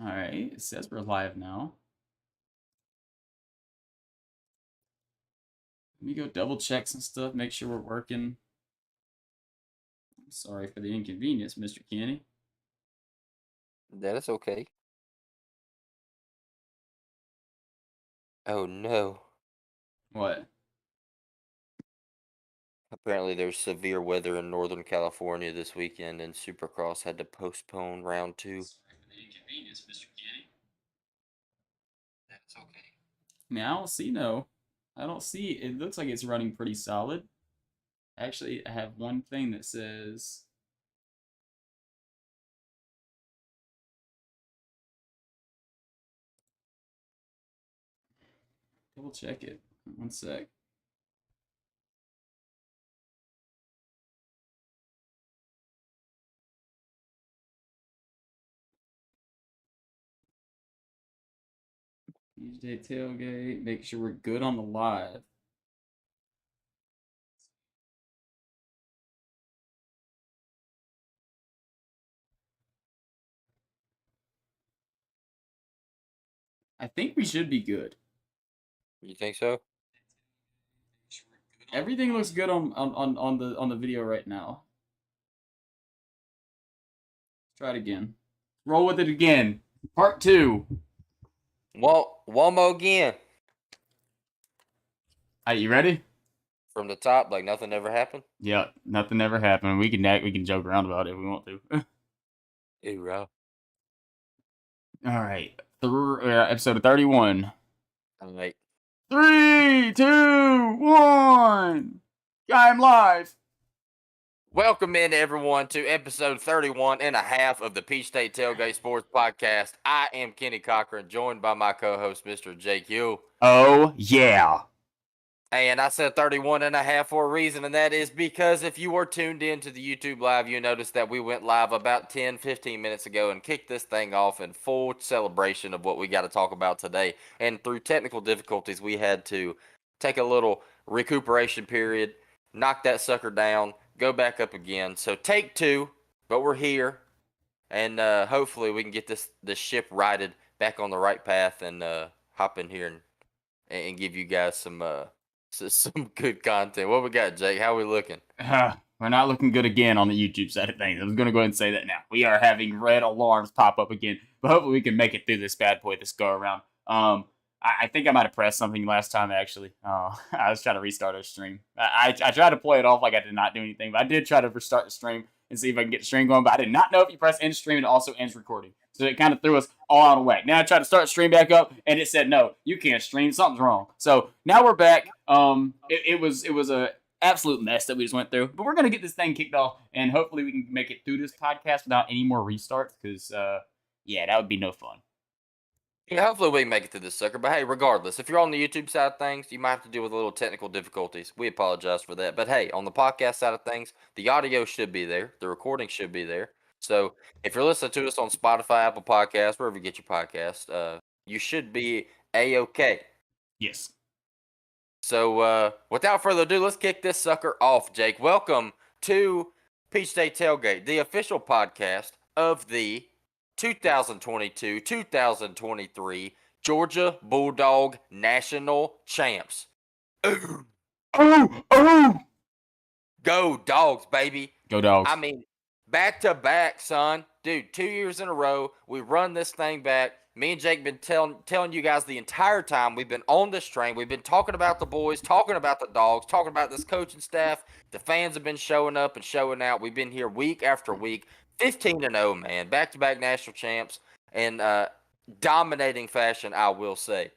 All right, it says we're live now. Let me go double check some stuff, make sure we're working. I'm sorry for the inconvenience, Mr. Kenny. That is okay. Oh no. What? Apparently there's severe weather in Northern California this weekend and Supercross had to postpone round 2. Sorry for the inconvenience, Mr. Kenny. That's okay. I mean, I don't see no. I don't see. It looks like it's running pretty solid. Actually, I have one thing that says. Double check it. One sec. Tuesday tailgate. Make sure we're good on the live. I think we should be good. You think so? Everything looks good on the video right now. Try it again. Roll with it again. Part 2. Well, one more again. Are you ready? From the top, like nothing ever happened? Yeah, nothing ever happened. We can joke around about it if we want to. Hoorah. All right, episode 31. Alright. 3, 2, 1. I'm live. Welcome in everyone to episode 31 and a half of the Peach State Tailgate Sports Podcast. I am Kenny Cochran, joined by my co-host, Mr. Jake Hill. Oh, yeah. And I said 31 and a half for a reason, and that is because if you were tuned in to the YouTube live, you noticed that we went live about 10, 15 minutes ago and kicked this thing off in full celebration of what we got to talk about today. And through technical difficulties, we had to take a little recuperation period, knock that sucker down, go back up again. So take 2, but we're here, and hopefully we can get this ship righted back on the right path and hop in here and give you guys some good content. What we got, Jake? How we looking? We're not looking good again on the YouTube side of things. I was going to go ahead and say that now. We are having red alarms pop up again, but hopefully we can make it through this bad boy this go around. I think I might have pressed something last time, actually. I was trying to restart our stream. I tried to play it off like I did not do anything, but I did try to restart the stream and see if I can get the stream going, but I did not know if you press end stream, it also ends recording. So it kind of threw us all out of whack. Now I tried to start the stream back up, and it said, no, you can't stream. Something's wrong. So now we're back. It was a absolute mess that we just went through, but we're going to get this thing kicked off, and hopefully we can make it through this podcast without any more restarts, because, yeah, that would be no fun. Yeah, hopefully we can make it through this sucker. But hey, regardless, if you're on the YouTube side of things, you might have to deal with a little technical difficulties. We apologize for that. But hey, on the podcast side of things, the audio should be there. The recording should be there. So if you're listening to us on Spotify, Apple Podcasts, wherever you get your podcast, you should be A-OK. Yes. So without further ado, let's kick this sucker off, Jake. Welcome to Peach State Tailgate, the official podcast of the 2022-2023 Georgia Bulldog National Champs. Oh! Go Dogs, baby. Go Dogs. I mean, back to back, son. Dude, 2 years in a row, we run this thing back. Me and Jake been telling you guys the entire time we've been on this train. We've been talking about the boys, talking about the Dogs, talking about this coaching staff. The fans have been showing up and showing out. We've been here week after week. 15-0, man. Back-to-back national champs in dominating fashion, I will say.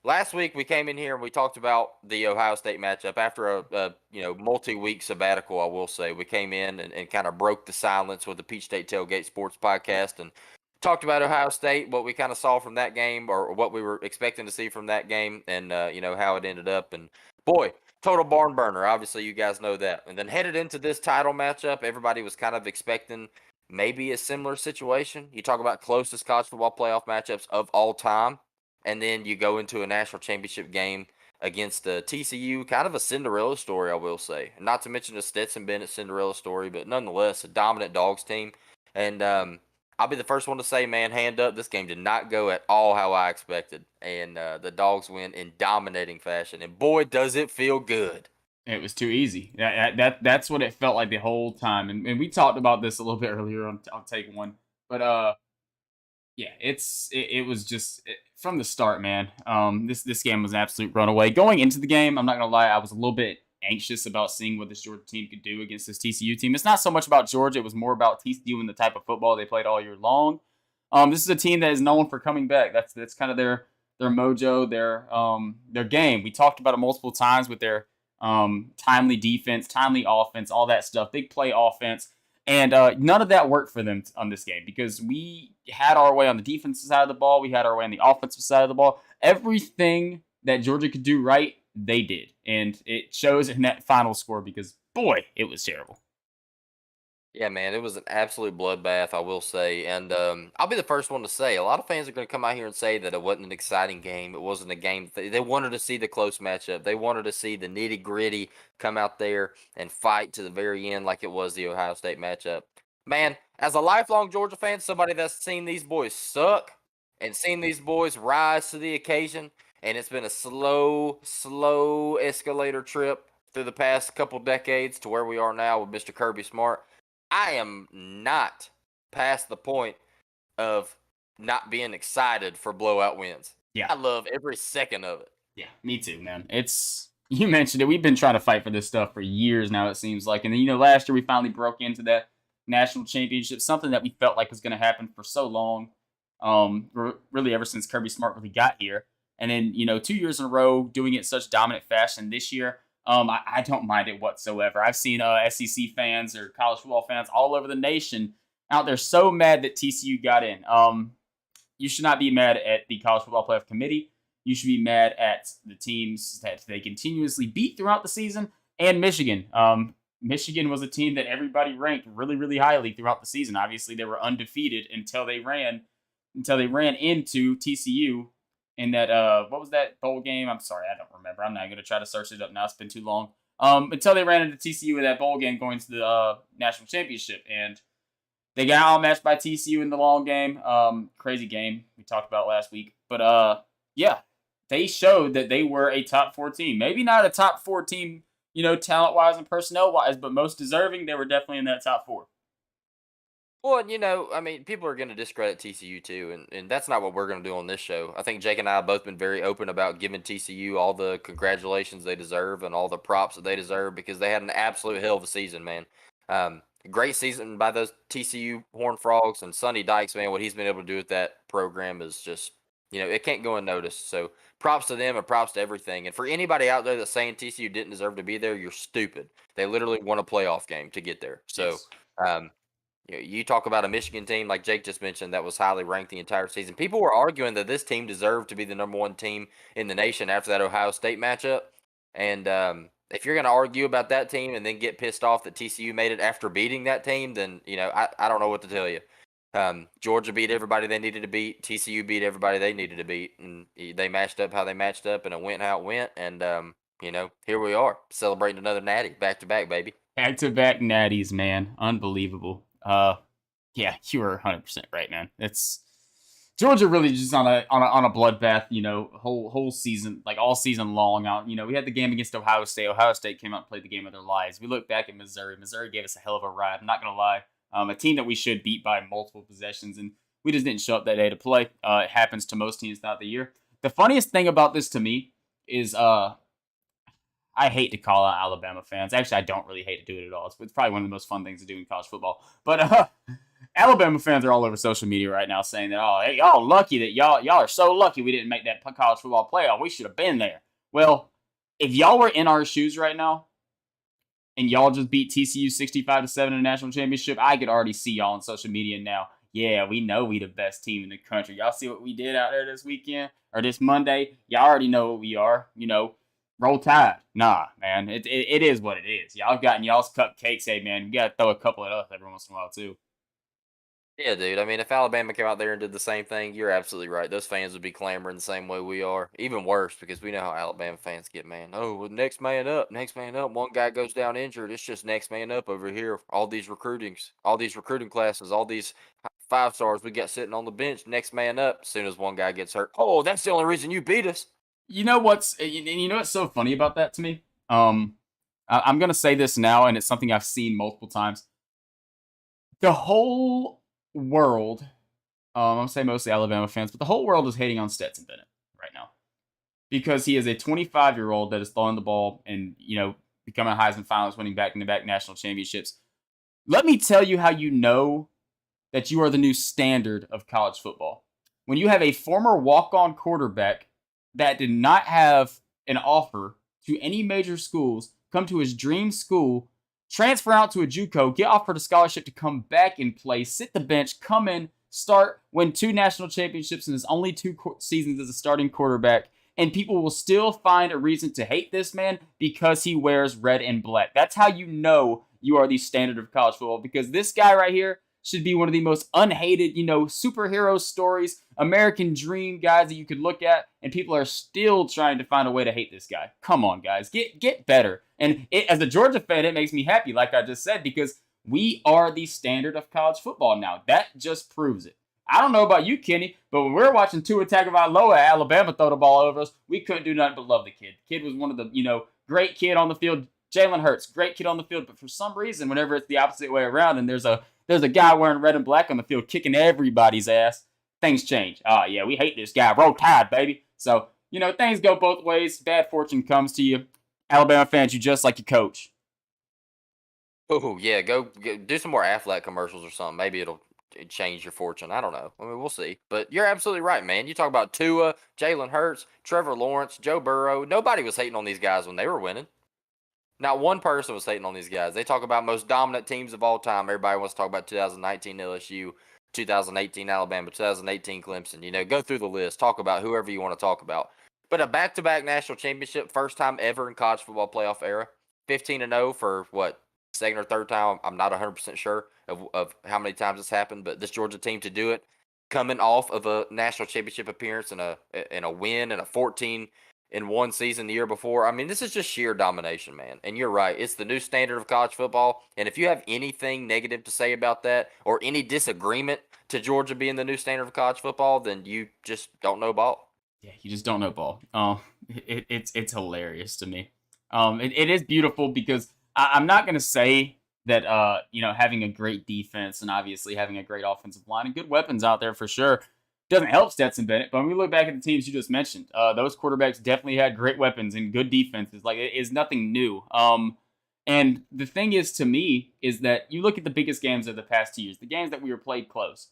Last week we came in here and we talked about the Ohio State matchup after a multi-week sabbatical. I will say we came in and kind of broke the silence with the Peach State Tailgate Sports Podcast and talked about Ohio State, what we kind of saw from that game or what we were expecting to see from that game, and how it ended up. And boy, total barn burner. Obviously, you guys know that. And then headed into this title matchup, everybody was kind of expecting maybe a similar situation. You talk about closest college football playoff matchups of all time. And then you go into a national championship game against TCU, kind of a Cinderella story, I will say. Not to mention a Stetson Bennett Cinderella story, but nonetheless, a dominant Dogs team. And I'll be the first one to say, man, hand up, this game did not go at all how I expected, and the Dogs win in dominating fashion, and boy, does it feel good. It was too easy. That's what it felt like the whole time. And we talked about this a little bit earlier on take one. But yeah, it was just from the start, man. This game was an absolute runaway. Going into the game, I'm not gonna lie, I was a little bit anxious about seeing what this Georgia team could do against this TCU team. It's not so much about Georgia; it was more about TCU and the type of football they played all year long. This is a team that is known for coming back. That's kind of their mojo, their game. We talked about it multiple times with their timely defense, timely offense, all that stuff. Big play offense. And none of that worked for them on this game because we had our way on the defensive side of the ball. We had our way on the offensive side of the ball. Everything that Georgia could do right, they did. And it shows in that final score because, boy, it was terrible. Yeah, man, it was an absolute bloodbath, I will say. And I'll be the first one to say a lot of fans are going to come out here and say that it wasn't an exciting game. It wasn't a game. They wanted to see the close matchup. They wanted to see the nitty gritty come out there and fight to the very end like it was the Ohio State matchup. Man, as a lifelong Georgia fan, somebody that's seen these boys suck and seen these boys rise to the occasion, and it's been a slow escalator trip through the past couple decades to where we are now with Mr. Kirby Smart. I am not past the point of not being excited for blowout wins. Yeah. I love every second of it. Yeah, me too, man. It's you mentioned it. We've been trying to fight for this stuff for years now. It seems like, and then last year we finally broke into that national championship, something that we felt like was going to happen for so long. Really ever since Kirby Smart really got here, and then 2 years in a row doing it in such dominant fashion. This year, I don't mind it whatsoever. I've seen SEC fans or college football fans all over the nation out there so mad that TCU got in. You should not be mad at the College Football Playoff Committee. You should be mad at the teams that they continuously beat throughout the season and Michigan. Michigan was a team that everybody ranked really, really highly throughout the season. Obviously, they were undefeated until they ran into TCU in that what was that bowl game? I'm sorry, I don't remember. I'm not going to try to search it up now. It's been too long. Until they ran into TCU in that bowl game going to the national championship, and they got outmatched by TCU in the long game. Crazy game we talked about last week, but yeah, they showed that they were a top four team. Maybe not a top four team, talent wise and personnel wise, but most deserving. They were definitely in that top four. Well, I mean, people are going to discredit TCU too, and that's not what we're going to do on this show. I think Jake and I have both been very open about giving TCU all the congratulations they deserve and all the props that they deserve because they had an absolute hell of a season, man. Great season by those TCU Horned Frogs and Sonny Dykes, man. What he's been able to do with that program is just, it can't go unnoticed. So props to them and props to everything. And for anybody out there that's saying TCU didn't deserve to be there, you're stupid. They literally won a playoff game to get there. So. Yes. You talk about a Michigan team like Jake just mentioned that was highly ranked the entire season. People were arguing that this team deserved to be the number one team in the nation after that Ohio State matchup. And if you're going to argue about that team and then get pissed off that TCU made it after beating that team, then I don't know what to tell you. Georgia beat everybody they needed to beat. TCU beat everybody they needed to beat, and they matched up how they matched up, and it went how it went. And here we are celebrating another natty back to back, baby. Back to back natties, man, unbelievable. Yeah, you were 100% right, man. It's Georgia really just on a bloodbath, whole season, like all season long. Out, we had the game against Ohio State. Ohio State came out and played the game of their lives. We look back at Missouri. Missouri gave us a hell of a ride. I'm not gonna lie. A team that we should beat by multiple possessions, and we just didn't show up that day to play. It happens to most teams throughout the year. The funniest thing about this to me is I hate to call out Alabama fans. Actually, I don't really hate to do it at all. It's probably one of the most fun things to do in college football. But Alabama fans are all over social media right now saying that, oh, hey, y'all lucky that y'all are so lucky we didn't make that college football playoff. We should have been there. Well, if y'all were in our shoes right now and y'all just beat TCU 65-7 in the national championship, I could already see y'all on social media now. Yeah, we know we the best team in the country. Y'all see what we did out there this weekend or this Monday? Y'all already know what we are. Roll Tide. Nah, man. It is what it is. Y'all gotten y'all's cupcakes. Hey, man, you got to throw a couple at us every once in a while, too. Yeah, dude. I mean, if Alabama came out there and did the same thing, you're absolutely right. Those fans would be clamoring the same way we are. Even worse, because we know how Alabama fans get, man. Oh, well, next man up, next man up. One guy goes down injured. It's just next man up over here. All these recruiting classes, all these 5 stars we got sitting on the bench, next man up. As soon as one guy gets hurt, oh, that's the only reason you beat us. You know what's so funny about that to me? I'm gonna say this now, and it's something I've seen multiple times. The whole world, I'm gonna say mostly Alabama fans, but the whole world is hating on Stetson Bennett right now because he is a 25-year-old that is throwing the ball and becoming a Heisman finalist, winning back-to-back national championships. Let me tell you how you know that you are the new standard of college football. When you have a former walk-on quarterback that did not have an offer to any major schools, come to his dream school, transfer out to a JUCO, get offered a scholarship to come back and play, sit the bench, come in, start, win 2 national championships in his only 2 seasons as a starting quarterback, and people will still find a reason to hate this man because he wears red and black. That's how you know you are the standard of college football, because this guy right here should be one of the most unhated, superhero stories, American dream guys that you could look at, and people are still trying to find a way to hate this guy. Come on, guys, get better. And as a Georgia fan, it makes me happy, like I just said, because we are the standard of college football now. That just proves it. I don't know about you, Kenny, but when we were watching Tua Tagovailoa at Alabama throw the ball over us, we couldn't do nothing but love the kid. The kid was one of the, great kid on the field. Jalen Hurts, great kid on the field, but for some reason, whenever it's the opposite way around and there's a guy wearing red and black on the field kicking everybody's ass, things change. Oh, yeah, we hate this guy. Roll Tide, baby. So, things go both ways. Bad fortune comes to you. Alabama fans, you just like your coach. Oh, yeah, go do some more Aflac commercials or something. Maybe it'll change your fortune. I don't know. I mean, we'll see. But you're absolutely right, man. You talk about Tua, Jalen Hurts, Trevor Lawrence, Joe Burrow. Nobody was hating on these guys when they were winning. Not one person was hating on these guys. They talk about most dominant teams of all time. Everybody wants to talk about 2019 LSU, 2018 Alabama, 2018 Clemson. Go through the list. Talk about whoever you want to talk about. But a back-to-back national championship, first time ever in college football playoff era. 15-0 for what, second or third time? I'm not 100% sure of how many times it's happened, but this Georgia team to do it, coming off of a national championship appearance and a win and a 14 in one season the year before. I mean, this is just sheer domination, man. And you're right. It's the new standard of college football. And if you have anything negative to say about that or any disagreement to Georgia being the new standard of college football, then you just don't know ball. Yeah, you just don't know ball. It's hilarious to me. It is beautiful because I'm not going to say that, having a great defense and obviously having a great offensive line and good weapons out there for sure doesn't help Stetson Bennett. But when we look back at the teams you just mentioned, those quarterbacks definitely had great weapons and good defenses. Like, it is nothing new. And the thing is, to me, is that you look at the biggest games of the past 2 years, the games that we were played close.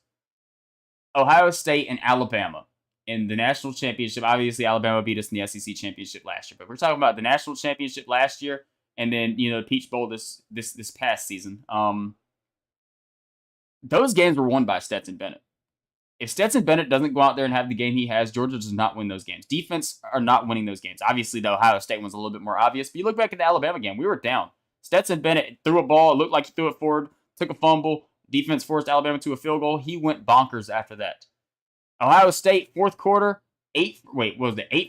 Ohio State and Alabama in the national championship. Obviously, Alabama beat us in the SEC championship last year. But we're talking about the national championship last year and then, the Peach Bowl this past season. Those games were won by Stetson Bennett. If Stetson Bennett doesn't go out there and have the game he has, Georgia does not win those games. Defense are not winning those games. Obviously, the Ohio State one's a little bit more obvious. But you look back at the Alabama game, we were down. Stetson Bennett threw a ball. It looked like he threw it forward, took a fumble. Defense forced Alabama to a field goal. He went bonkers after that. Ohio State, fourth quarter, 8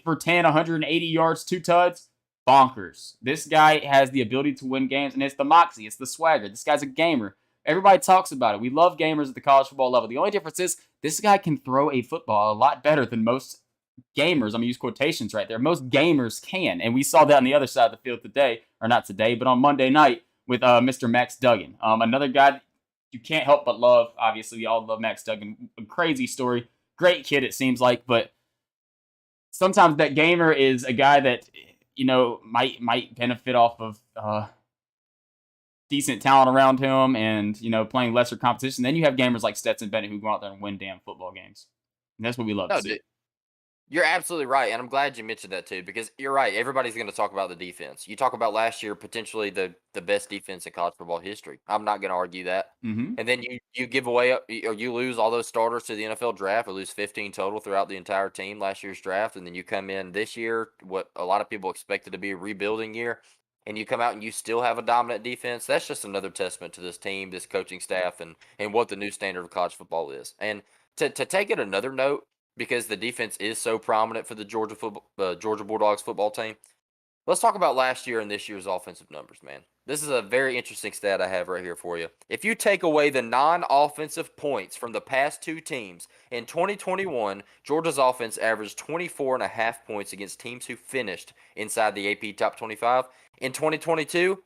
for 10, 180 yards, 2 tuds. Bonkers. This guy has the ability to win games, and it's the moxie. It's the swagger. This guy's a gamer. Everybody talks about it. We love gamers at the college football level. The only difference is this guy can throw a football a lot better than most gamers. I'm going to use quotations right there. Most gamers can. And we saw that on the other side of the field today, or not today, but on Monday night with Mr. Max Duggan. Another guy you can't help but love. Obviously, we all love Max Duggan. A crazy story. Great kid, it seems like. But sometimes that gamer is a guy that, might benefit off of decent talent around him and, playing lesser competition. Then you have gamers like Stetson Bennett who go out there and win damn football games. And that's what we love to see. Dude, you're absolutely right. And I'm glad you mentioned that too, because you're right. Everybody's going to talk about the defense. You talk about last year, potentially the best defense in college football history. I'm not going to argue that. Mm-hmm. And then you give away, or you lose all those starters to the NFL draft, or lose 15 total throughout the entire team last year's draft. And then you come in this year, what a lot of people expected to be a rebuilding year, and you come out and you still have a dominant defense. That's just another testament to this team, this coaching staff, and what the new standard of college football is. And to take it another note, because the defense is so prominent for the Georgia Bulldogs football team, let's talk about last year and this year's offensive numbers, man. This is a very interesting stat I have right here for you. If you take away the non-offensive points from the past two teams, in 2021, Georgia's offense averaged 24 and a half points against teams who finished inside the AP top 25. In 2022,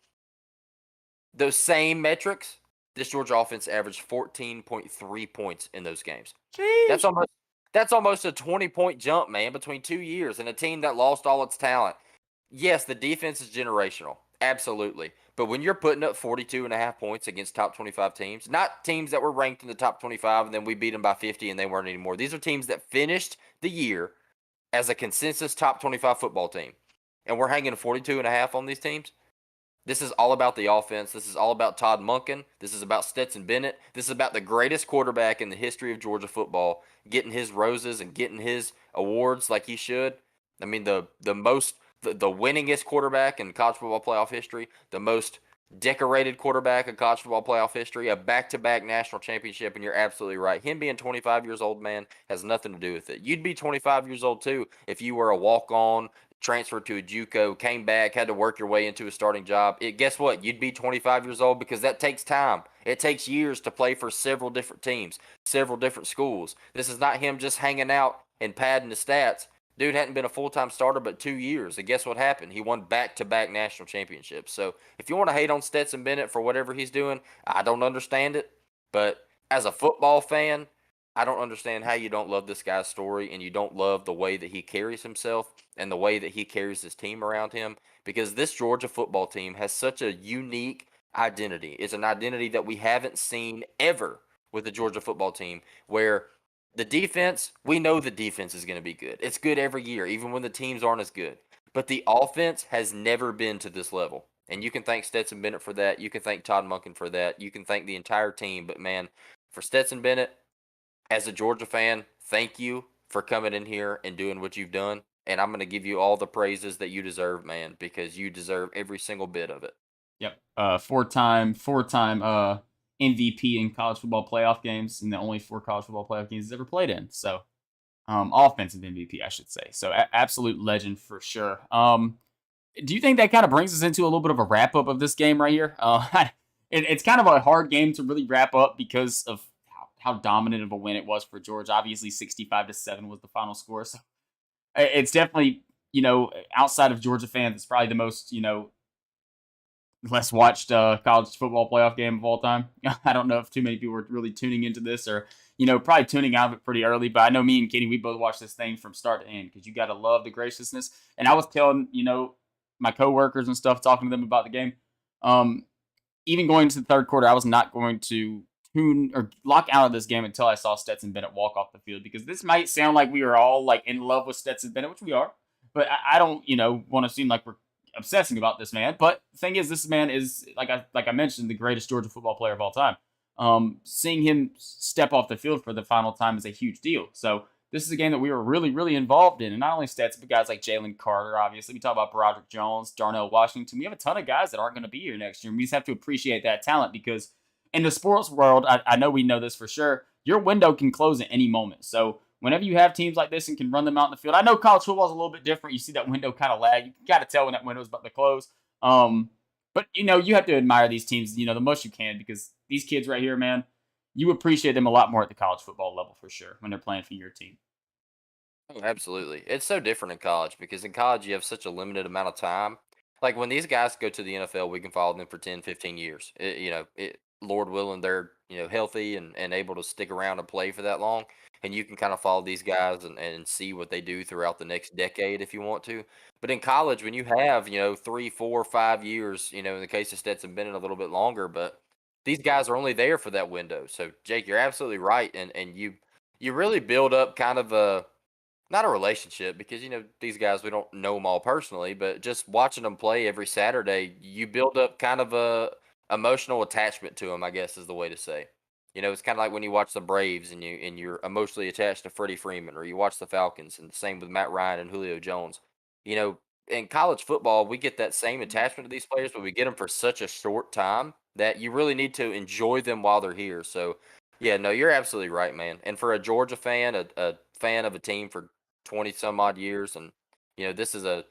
those same metrics, this Georgia offense averaged 14.3 points in those games. That's Sheesh. almost that's almost a 20-point jump, man, between 2 years, and a team that lost all its talent. Yes, the defense is generational. Absolutely. But when you're putting up 42 and a half points against top 25 teams, not teams that were ranked in the top 25 and then we beat them by 50 and they weren't anymore. These are teams that finished the year as a consensus top 25 football team. And we're hanging 42 and a half on these teams. This is all about the offense. This is all about Todd Monken. This is about Stetson Bennett. This is about the greatest quarterback in the history of Georgia football getting his roses and getting his awards like he should. I mean, the winningest quarterback in college football playoff history, the most decorated quarterback in college football playoff history, a back-to-back national championship, and you're absolutely right. Him being 25 years old, man, has nothing to do with it. You'd be 25 years old too if you were a walk-on, transferred to a JUCO, came back, had to work your way into a starting job. Guess what? You'd be 25 years old because that takes time. It takes years to play for several different teams, several different schools. This is not him just hanging out and padding the stats. Dude hadn't been a full-time starter but 2 years. And guess what happened? He won back-to-back national championships. So if you want to hate on Stetson Bennett for whatever he's doing, I don't understand it. But as a football fan, I don't understand how you don't love this guy's story and you don't love the way that he carries himself and the way that he carries his team around him, because this Georgia football team has such a unique identity. It's an identity that we haven't seen ever with the Georgia football team, where the defense, we know the defense is going to be good. It's good every year, even when the teams aren't as good. But the offense has never been to this level. And you can thank Stetson Bennett for that. You can thank Todd Monken for that. You can thank the entire team. But man, for Stetson Bennett, as a Georgia fan, thank you for coming in here and doing what you've done. And I'm going to give you all the praises that you deserve, man, because you deserve every single bit of it. Yep. Four-time MVP in college football playoff games, and the only 4 college football playoff games he's ever played in. So, offensive MVP, I should say. So, absolute legend for sure. Do you think that kind of brings us into a little bit of a wrap up of this game right here? It's kind of a hard game to really wrap up because of how dominant of a win it was for Georgia. Obviously, 65-7 was the final score. So, it's definitely, outside of Georgia fans, it's probably the most, less watched college football playoff game of all time. I don't know if too many people were really tuning into this or, probably tuning out of it pretty early. But I know me and Kenny, we both watched this thing from start to end because you got to love the graciousness. And I was telling, my coworkers and stuff, talking to them about the game. Even going into the third quarter, I was not going to tune or lock out of this game until I saw Stetson Bennett walk off the field, because this might sound like we are all like in love with Stetson Bennett, which we are. But I don't, want to seem like we're obsessing about this man. But the thing is, this man is, like I mentioned, the greatest Georgia football player of all time. Seeing him step off the field for the final time is a huge deal. So this is a game that we were really, really involved in. And not only Stetson, but guys like Jalen Carter, obviously. We talk about Broderick Jones, Darnell Washington. We have a ton of guys that aren't going to be here next year. And we just have to appreciate that talent, because in the sports world, I know we know this for sure, your window can close at any moment. So whenever you have teams like this and can run them out in the field, I know college football is a little bit different. You see that window kind of lag. You got to tell when that window is about to close. But, you have to admire these teams, the most you can, because these kids right here, man, you appreciate them a lot more at the college football level for sure when they're playing for your team. Oh, absolutely. It's so different in college because in college you have such a limited amount of time. Like when these guys go to the NFL, we can follow them for 10, 15 years. Lord willing, they're, healthy and able to stick around and play for that long. And you can kind of follow these guys and see what they do throughout the next decade if you want to. But in college, when you have, 3, 4, 5 years, in the case of Stetson Bennett, a little bit longer, but these guys are only there for that window. So Jake, you're absolutely right. And you really build up kind of not a relationship, because these guys, we don't know them all personally, but just watching them play every Saturday, you build up kind of a emotional attachment to them, I guess is the way to say. It's kind of like when you watch the Braves and you're emotionally attached to Freddie Freeman, or you watch the Falcons, and the same with Matt Ryan and Julio Jones. In college football, we get that same attachment to these players, but we get them for such a short time that you really need to enjoy them while they're here. So yeah, no, you're absolutely right, man. And for a Georgia fan, a fan of a team for 20 some odd years, and this is a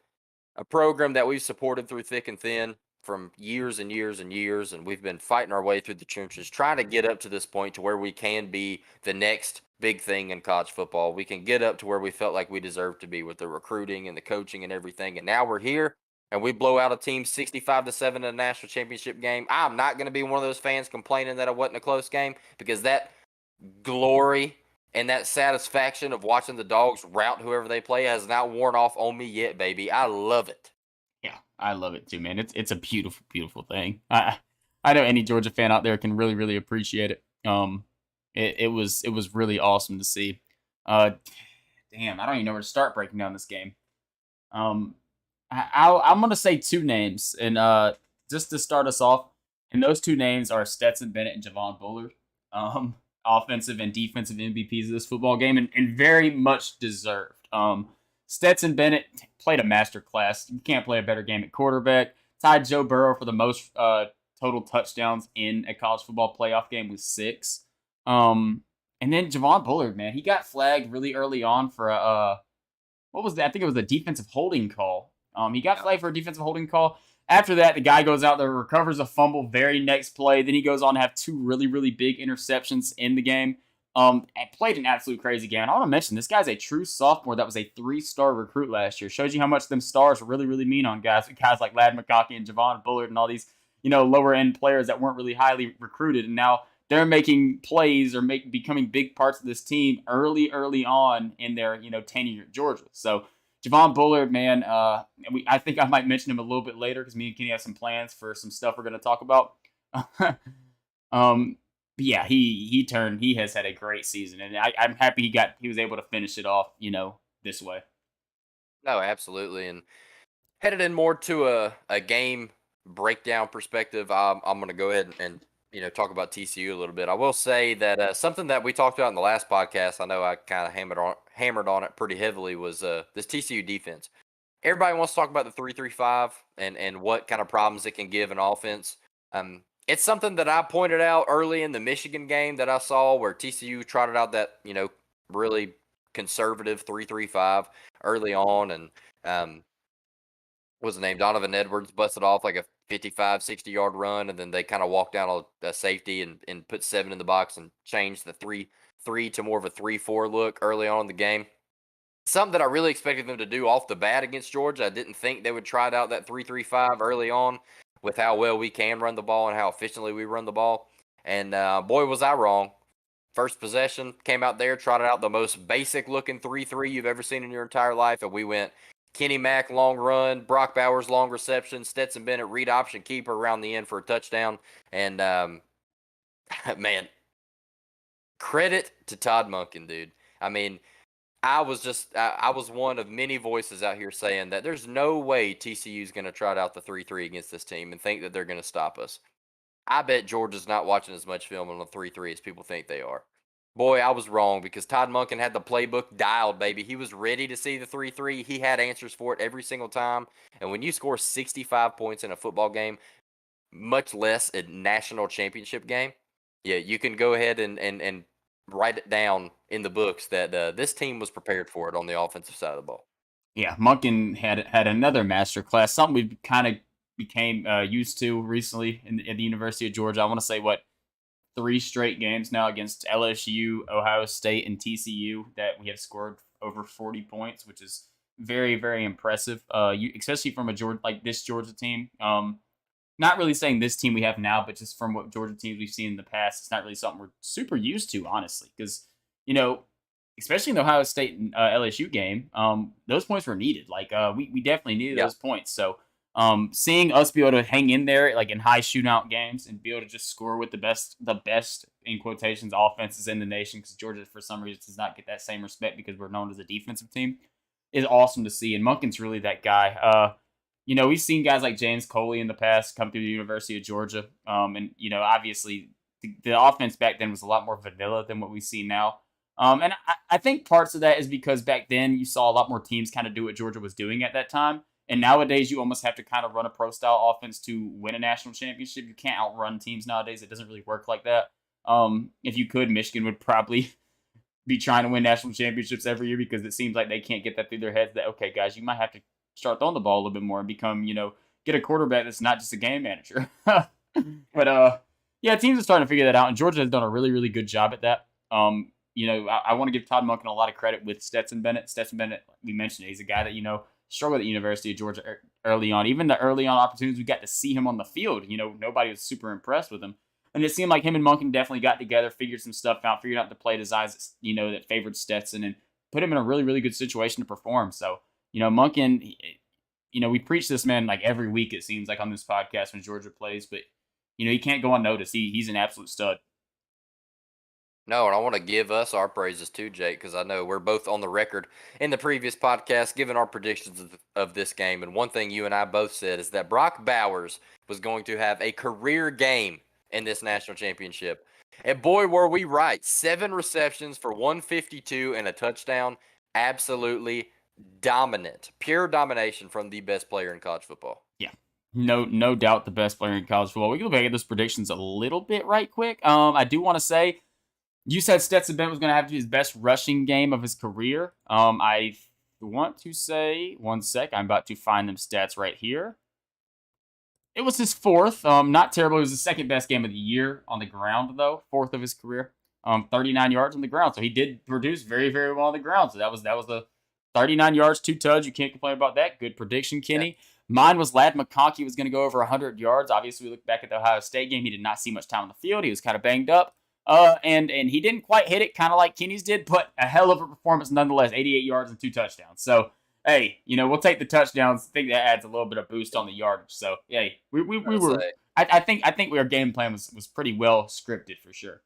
program that we've supported through thick and thin from years and years and years, and we've been fighting our way through the trenches, trying to get up to this point to where we can be the next big thing in college football. We can get up to where we felt like we deserved to be with the recruiting and the coaching and everything. And now we're here and we blow out a team 65-7 in a national championship game. I'm not going to be one of those fans complaining that it wasn't a close game, because that glory and that satisfaction of watching the Dogs rout whoever they play has not worn off on me yet, baby. I love it. Yeah, I love it too, man. It's a beautiful, beautiful thing. I know any Georgia fan out there can really, really appreciate it. It was really awesome to see. Damn, I don't even know where to start breaking down this game. Um, I'm gonna say two names, and just to start us off, and those two names are Stetson Bennett and Javon Bullard. Offensive and defensive MVPs of this football game, and very much deserved. Stetson Bennett played a masterclass. You can't play a better game at quarterback. Tied Joe Burrow for the most total touchdowns in a college football playoff game with 6. And then Javon Bullard, man, he got flagged really early on for what was that? I think it was a defensive holding call. He got flagged for a defensive holding call. After that, the guy goes out there, recovers a fumble very next play. Then he goes on to have 2 really, really big interceptions in the game. And played an absolute crazy game. And I want to mention, this guy's a true sophomore that was a 3-star recruit last year. Shows you how much them stars really, really mean on guys like Lad McConkey and Javon Bullard and all these, lower end players that weren't really highly recruited. And now they're making plays or becoming big parts of this team early on in their, tenure at Georgia. So Javon Bullard, man, I think I might mention him a little bit later because me and Kenny have some plans for some stuff we're going to talk about. But yeah, he has had a great season, and I'm happy he was able to finish it off, this way. No, absolutely. And headed in more to a game breakdown perspective, I'm going to go ahead and talk about TCU a little bit. I will say that something that we talked about in the last podcast, I know I kind of hammered on it pretty heavily, was this TCU defense. Everybody wants to talk about the 3-3-5 and what kind of problems it can give an offense. It's something that I pointed out early in the Michigan game that I saw, where TCU trotted out that, really conservative 3-3-5 early on. And what's the name? Donovan Edwards busted off like a 55, 60-yard run, and then they kind of walked down a safety and put 7 in the box and changed the 3-3 to more of a 3-4 look early on in the game. Something that I really expected them to do off the bat against Georgia. I didn't think they would try out that 3-3-5 early on, with how well we can run the ball and how efficiently we run the ball. And boy, was I wrong. First possession, came out there, trotted out the most basic-looking 3-3 you've ever seen in your entire life, and we went Kenny Mack long run, Brock Bowers long reception, Stetson Bennett read option keeper around the end for a touchdown. And, man, credit to Todd Monken, dude. I mean, I was one of many voices out here saying that there's no way TCU is going to trot out the 3-3 against this team and think that they're going to stop us. I bet Georgia's not watching as much film on the 3-3 as people think they are. Boy, I was wrong, because Todd Monken had the playbook dialed, baby. He was ready to see the 3-3. He had answers for it every single time. And when you score 65 points in a football game, much less a national championship game, yeah, you can go ahead and write it down in the books that this team was prepared for it on the offensive side of the ball. Yeah, Monken had another masterclass, something we kind of became used to recently in the University of Georgia. I want to say, 3 straight games now against LSU, Ohio State, and TCU that we have scored over 40 points, which is very, very impressive. Especially from a Georgia like this Georgia team. Not really saying this team we have now, but just from what Georgia teams we've seen in the past, it's not really something we're super used to, honestly. Because, especially in the Ohio State and LSU game, those points were needed. Like, we definitely needed those points. So, seeing us be able to hang in there, like in high shootout games, and be able to just score with the best in quotations offenses in the nation, because Georgia for some reason does not get that same respect because we're known as a defensive team, is awesome to see. And Monken's really that guy. We've seen guys like James Coley in the past come through the University of Georgia. And obviously the offense back then was a lot more vanilla than what we see now. And I think parts of that is because back then you saw a lot more teams kind of do what Georgia was doing at that time. And nowadays you almost have to kind of run a pro-style offense to win a national championship. You can't outrun teams nowadays. It doesn't really work like that. If you could, Michigan would probably be trying to win national championships every year, because it seems like they can't get that through their heads that, okay, guys, you might have to start throwing the ball a little bit more and become, get a quarterback that's not just a game manager. But yeah, teams are starting to figure that out, and Georgia has done a really, really good job at that. I want to give Todd Monken a lot of credit with Stetson Bennett. Stetson Bennett, we mentioned, he's a guy that struggled at the University of Georgia early on. Even the early on opportunities we got to see him on the field, nobody was super impressed with him. And it seemed like him and Monken definitely got together, figured some stuff out, figured out the play designs, that favored Stetson, and put him in a really, really good situation to perform. So, Monken, we preach this man like every week, it seems like, on this podcast when Georgia plays, but, he can't go unnoticed. He's an absolute stud. No, and I want to give us our praises too, Jake, because I know we're both on the record in the previous podcast giving our predictions of this game. And one thing you and I both said is that Brock Bowers was going to have a career game in this national championship. And boy, were we right. 7 receptions for 152 and a touchdown. Absolutely dominant. Pure domination from the best player in college football. Yeah. No doubt the best player in college football. We can go back at those predictions a little bit right quick. I do want to say, you said Stetson Bennett was going to have to be his best rushing game of his career. I want to say, one sec, I'm about to find them stats right here. It was his 4th. Not terrible. It was the 2nd best game of the year on the ground, though. 4th of his career. 39 yards on the ground. So he did produce very, very well on the ground. So that was the 39 yards, 2 tuds. You can't complain about that. Good prediction, Kenny. Yeah. Mine was Ladd McConkey was going to go over 100 yards. Obviously, we look back at the Ohio State game. He did not see much time on the field. He was kind of banged up. And he didn't quite hit it, kind of like Kenny's did, but a hell of a performance nonetheless. 88 yards and 2 touchdowns. So, hey, we'll take the touchdowns. I think that adds a little bit of boost on the yardage. So, hey, we were. I think our game plan was pretty well scripted for sure.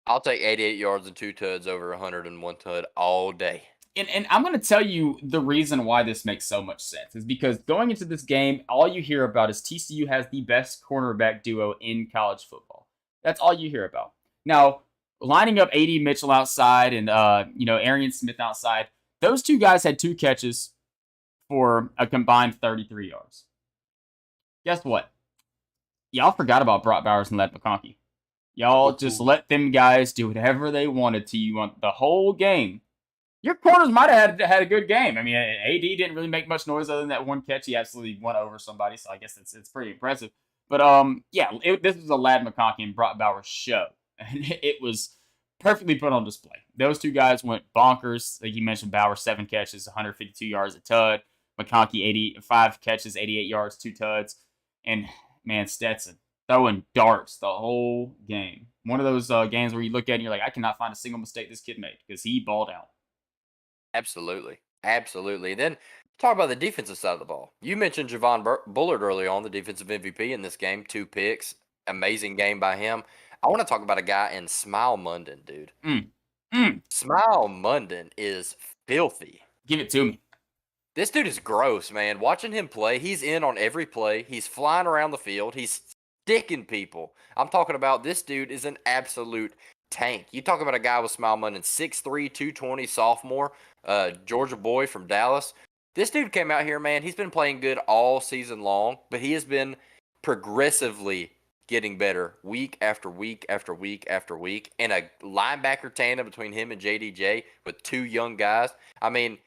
I'll take 88 yards and 2 tuds over 101 tud all day. And I'm going to tell you the reason why this makes so much sense is because going into this game, all you hear about is TCU has the best cornerback duo in college football. That's all you hear about. Now, lining up A.D. Mitchell outside and, Arian Smith outside, those two guys had 2 catches for a combined 33 yards. Guess what? Y'all forgot about Brock Bowers and Ladd McConkey. Y'all just let them guys do whatever they wanted to you on the whole game. Your corners might have had a good game. I mean, A.D. didn't really make much noise other than that one catch. He absolutely won over somebody, so I guess it's pretty impressive. But, this was a Ladd McConkey and Brock Bowers show. And it was perfectly put on display. Those two guys went bonkers. Like you mentioned, Bowers, 7 catches, 152 yards a tud. McConkey, 85 catches, 88 yards, 2 tuds. And, man, Stetson throwing darts the whole game. One of those games where you look at it and you're like, I cannot find a single mistake this kid made because he balled out. Absolutely. Then talk about the defensive side of the ball. You mentioned Javon Bullard early on, the defensive MVP in this game. 2 picks. Amazing game by him. I want to talk about a guy in Smile Munden, dude. Smile Munden is filthy. Give it to me. This dude is gross, man. Watching him play, he's in on every play. He's flying around the field. He's sticking people. I'm talking about this dude is an absolute tank. You talk about a guy with Smile Munden, 6'3", 220, sophomore, Georgia boy from Dallas. This dude came out here, man. He's been playing good all season long, but he has been progressively getting better week after week after week after week. And a linebacker tandem between him and JDJ with 2 young guys. I mean,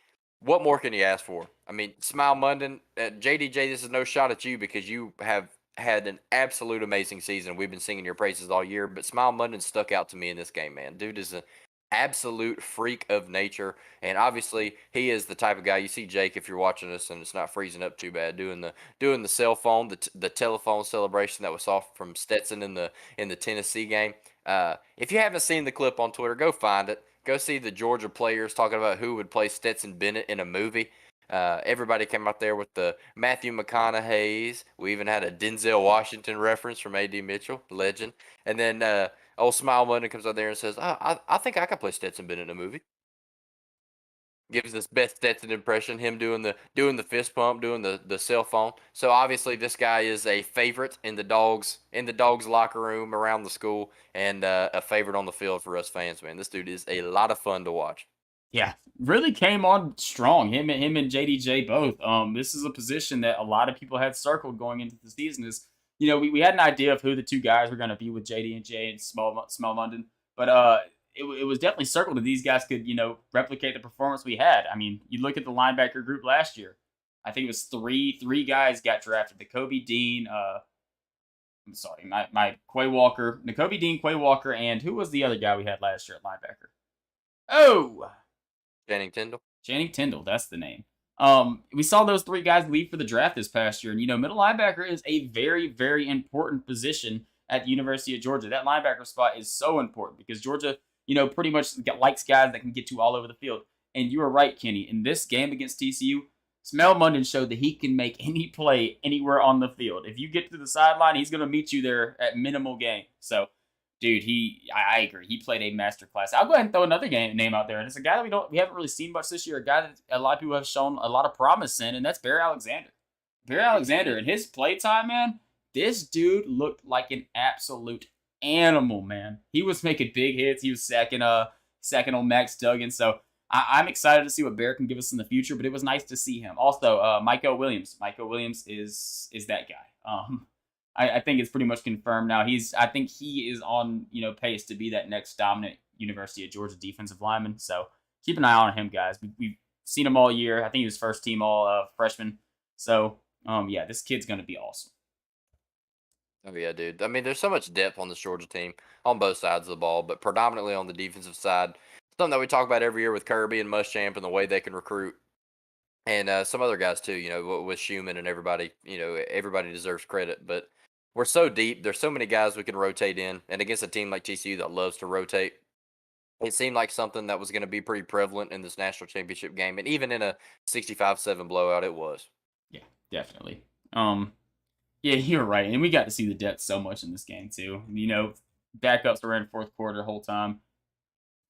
what more can you ask for? I mean, Smile Munden, JDJ, this is no shot at you because you have had an absolute amazing season. We've been singing your praises all year, but Smile Munden stuck out to me in this game, man. Dude is an absolute freak of nature, and obviously he is the type of guy you see, Jake, if you're watching us and it's not freezing up too bad, doing the cell phone, the telephone celebration that we saw from Stetson in the Tennessee game. If you haven't seen the clip on Twitter, go find it. Go see the Georgia players talking about who would play Stetson Bennett in a movie. Everybody came out there with the Matthew McConaughey's. We even had a Denzel Washington reference from A.D. Mitchell, legend. And then old Smile Munden comes out there and says, I think I could play Stetson Bennett in a movie. Gives this best Stetson impression, him doing the fist pump, doing the cell phone. So obviously this guy is a favorite in the Dawgs locker room around the school, and a favorite on the field for us fans, man. This dude is a lot of fun to watch. Yeah, really came on strong. Him and JDJ both. This is a position that a lot of people had circled going into the season. Is we had an idea of who the 2 guys were going to be with JD and J and Small Munden, but it was definitely circled that these guys could replicate the performance we had. I mean, you look at the linebacker group last year. I think it was three guys got drafted. The Kobe Dean, I'm sorry, my Quay Walker, Nakobe Dean, Quay Walker, and who was the other guy we had last year at linebacker? Oh, Channing Tindall. Channing Tindall, that's the name. We saw those three guys leave for the draft this past year, and middle linebacker is a very, very important position at the University of Georgia. That linebacker spot is so important because Georgia, pretty much likes guys that can get to all over the field. And you are right, Kenny. In this game against TCU, Smell Munden showed that he can make any play anywhere on the field. If you get to the sideline, he's going to meet you there at minimal gain. So, dude, I agree. He played a masterclass. I'll go ahead and throw another name out there, and it's a guy that we haven't really seen much this year. A guy that a lot of people have shown a lot of promise in, and that's Barry Alexander. Barry Alexander in his playtime, man, this dude looked like an absolute animal, man. He was making big hits. He was sacking on Max Duggan. So I'm excited to see what Bear can give us in the future, but it was nice to see him. Also, Michael Williams. Michael Williams is that guy. I think it's pretty much confirmed now. I think he is on pace to be that next dominant University of Georgia defensive lineman. So keep an eye on him, guys. We've seen him all year. I think he was first team all freshman. So yeah, this kid's gonna be awesome. Oh yeah, dude. I mean, there's so much depth on this Georgia team on both sides of the ball, but predominantly on the defensive side. Something that we talk about every year with Kirby and Muschamp and the way they can recruit, and some other guys too. With Schumann and everybody. Everybody deserves credit, but we're so deep. There's so many guys we can rotate in, and against a team like TCU that loves to rotate, it seemed like something that was going to be pretty prevalent in this national championship game, and even in a 65-7 blowout, it was. Yeah, definitely. Yeah, you're right, and we got to see the depth so much in this game too. Backups were in fourth quarter the whole time,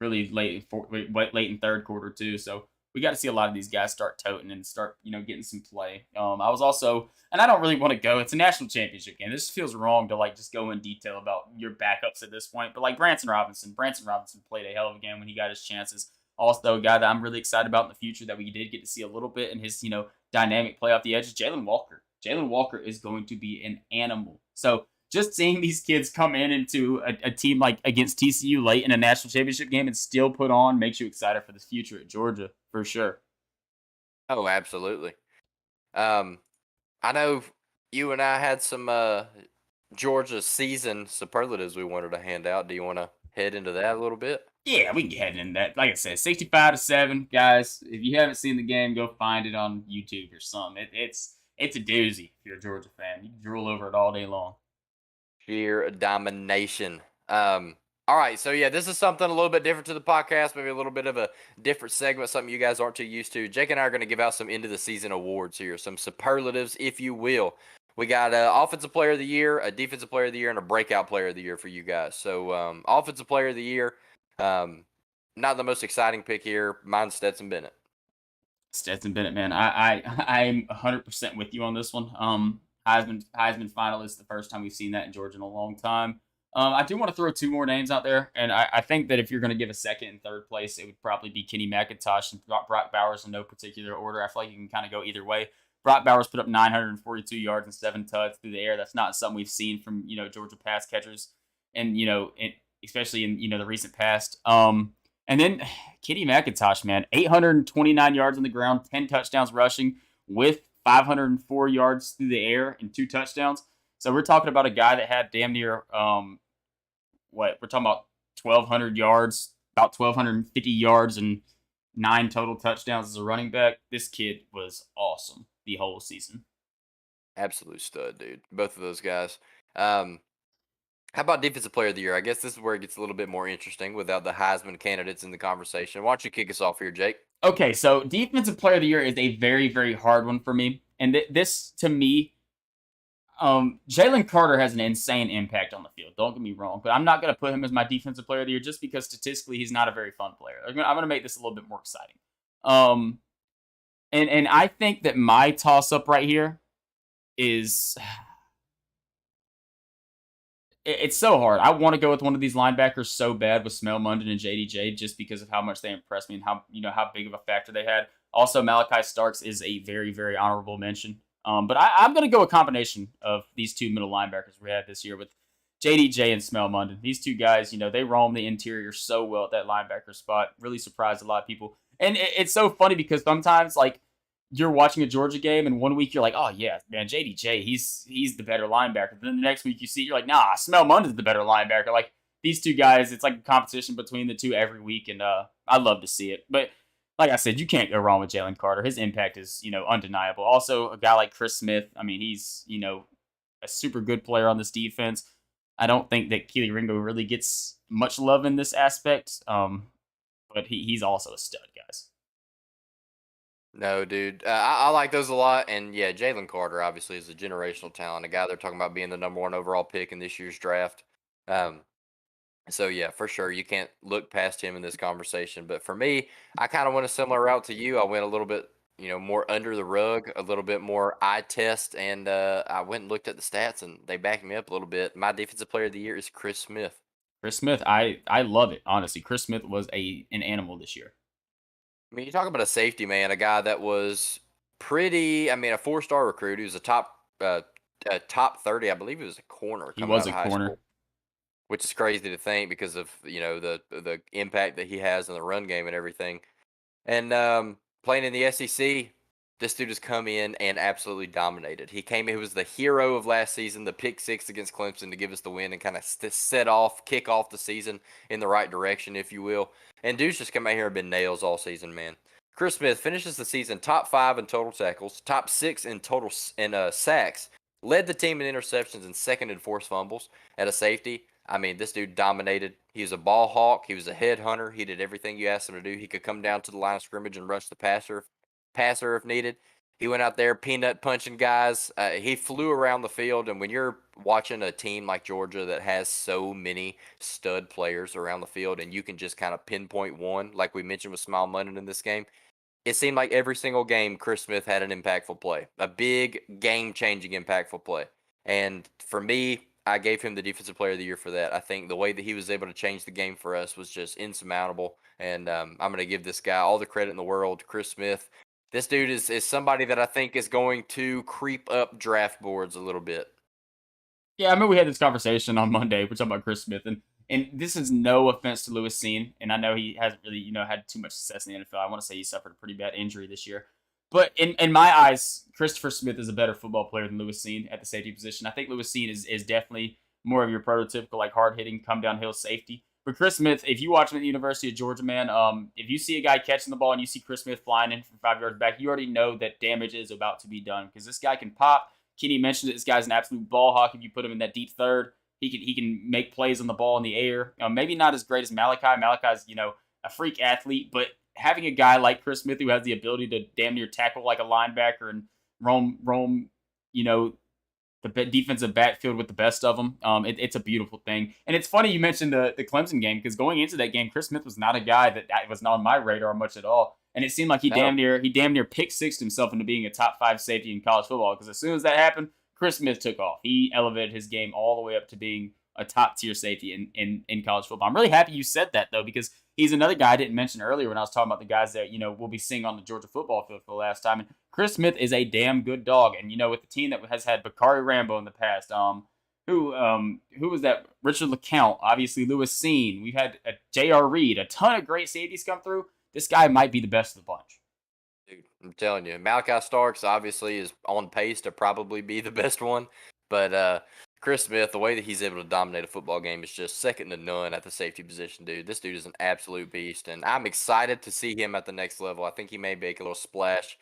really late in third quarter too. So we got to see a lot of these guys start toting and start getting some play. I was also, and I don't really want to go. It's a national championship game. This feels wrong to just go in detail about your backups at this point. But Branson Robinson played a hell of a game when he got his chances. Also, a guy that I'm really excited about in the future that we did get to see a little bit in his dynamic play off the edge is Jalen Walker. Jalen Walker is going to be an animal. So just seeing these kids come into a team against TCU late in a national championship game and still put on makes you excited for the future at Georgia, for sure. Oh, absolutely. I know you and I had some Georgia season superlatives we wanted to hand out. Do you want to head into that a little bit? Yeah, we can get head into that. Like I said, 65-7, guys. If you haven't seen the game, go find it on YouTube or something. It's a doozy if you're a Georgia fan. You can drool over it all day long. Sheer domination. All right, so yeah, this is something a little bit different to the podcast, maybe a little bit of a different segment, something you guys aren't too used to. Jake and I are going to give out some end of the season awards here, some superlatives, if you will. We got an offensive player of the year, a defensive player of the year, and a breakout player of the year for you guys. So offensive player of the year, not the most exciting pick here. Mine's Stetson Bennett. Stetson Bennett, man, I'm 100% with you on this one. Heisman finalist, the first time we've seen that in Georgia in a long time. I do want to throw two more names out there, and I think that if you're going to give a second and third place, it would probably be Kenny McIntosh and Brock Bowers in no particular order. I feel like you can kind of go either way. Brock Bowers put up 942 yards and 7 touchdowns through the air. That's not something we've seen from Georgia pass catchers, and especially in the recent past. And then Kenny McIntosh, man, 829 yards on the ground, 10 touchdowns rushing with 504 yards through the air and 2 touchdowns. So we're talking about a guy that had damn near we're talking about 1,200 yards, about 1,250 yards and 9 total touchdowns as a running back. This kid was awesome the whole season. Absolute stud, dude. Both of those guys. How about defensive player of the year? I guess this is where it gets a little bit more interesting without the Heisman candidates in the conversation. Why don't you kick us off here, Jake? Okay, so defensive player of the year is a very, very hard one for me. And this, to me, Jalen Carter has an insane impact on the field. Don't get me wrong, but I'm not going to put him as my defensive player of the year just because statistically he's not a very fun player. I'm going to make this a little bit more exciting. And I think that my toss-up right here is... It's so hard. I want to go with one of these linebackers so bad with Smell Munden and JDJ just because of how much they impressed me and how big of a factor they had. Also, Malachi Starks is a very, very honorable mention. But I'm going to go a combination of these two middle linebackers we had this year with JDJ and Smell Munden. These two guys, they roam the interior so well at that linebacker spot. Really surprised a lot of people. And it's so funny because sometimes, you're watching a Georgia game, and one week you're like, oh yeah, man, JDJ, he's the better linebacker. Then the next week you see, you're like, nah, Smell Munden's the better linebacker. Like these two guys, it's like a competition between the two every week, and I love to see it. But like I said, you can't go wrong with Jalen Carter. His impact is undeniable. Also, a guy like Chris Smith. I mean, he's a super good player on this defense. I don't think that Keely Ringo really gets much love in this aspect, but he's also a stud, guys. No, dude. I like those a lot. And yeah, Jalen Carter obviously is a generational talent, a guy they're talking about being the number 1 overall pick in this year's draft. Um, so yeah, for sure, you can't look past him in this conversation. But for me, I kind of went a similar route to you. I went a little bit, more under the rug, a little bit more eye test, and I went and looked at the stats, and they backed me up a little bit. My defensive player of the year is Chris Smith. Chris Smith, I love it, honestly. Chris Smith was an animal this year. I mean, you talk about a safety man, a guy that was pretty. I mean, a 4-star recruit. He was a top 30. I believe he was a corner He coming was out a of high school, corner. which is crazy to think because of the impact that he has in the run game and everything. And playing in the SEC, this dude has come in and absolutely dominated. He came in, he was the hero of last season, the pick six against Clemson to give us the win and kind of kick off the season in the right direction, if you will. And dude's just come out here and been nails all season, man. Chris Smith finishes the season top 5 in total tackles, top 6 in total sacks, led the team in interceptions and second in forced fumbles at a safety. I mean, this dude dominated. He was a ball hawk. He was a headhunter. He did everything you asked him to do. He could come down to the line of scrimmage and rush the passer if needed. He went out there peanut punching guys. He flew around the field. And when you're watching a team like Georgia that has so many stud players around the field, and you can just kind of pinpoint one, like we mentioned with Smile Munnon in this game, it seemed like every single game Chris Smith had an impactful play, a big game-changing impactful play. And for me, I gave him the defensive player of the year for that. I think the way that he was able to change the game for us was just insurmountable. And I'm going to give this guy all the credit in the world, Chris Smith. This dude is somebody that I think is going to creep up draft boards a little bit. Yeah, I mean, we had this conversation on Monday. We're talking about Chris Smith, and this is no offense to Lewis Cine, and I know he hasn't really had too much success in the NFL. I want to say he suffered a pretty bad injury this year, but in my eyes, Christopher Smith is a better football player than Lewis Cine at the safety position. I think Lewis Cine is definitely more of your prototypical like hard hitting come downhill safety. But Chris Smith, if you watch him at the University of Georgia, man, if you see a guy catching the ball and you see Chris Smith flying in from 5 yards back, you already know that damage is about to be done because this guy can pop. Kenny mentioned it. This guy's an absolute ball hawk. If you put him in that deep third, he can make plays on the ball in the air. Maybe not as great as Malachi. Malachi's a freak athlete, but having a guy like Chris Smith who has the ability to damn near tackle like a linebacker and roam the defensive backfield with the best of them, it's a beautiful thing. And it's funny you mentioned the Clemson game because going into that game, Chris Smith was not a guy that was not on my radar much at all. And it seemed like he damn near pick sixed himself into being a top 5 safety in college football because as soon as that happened, Chris Smith took off. He elevated his game all the way up to being a top tier safety in college football. I'm really happy you said that though because he's another guy I didn't mention earlier when I was talking about the guys that we'll be seeing on the Georgia football field for the last time. And Chris Smith is a damn good dog, and with the team that has had Bakari Rambo in the past, who was that? Richard LeCount, obviously Lewis Cine. We've had J.R. Reed, a ton of great safeties come through. This guy might be the best of the bunch. Dude, I'm telling you, Malachi Starks obviously is on pace to probably be the best one, but Chris Smith, the way that he's able to dominate a football game is just second to none at the safety position, dude. This dude is an absolute beast, and I'm excited to see him at the next level. I think he may make a little splash.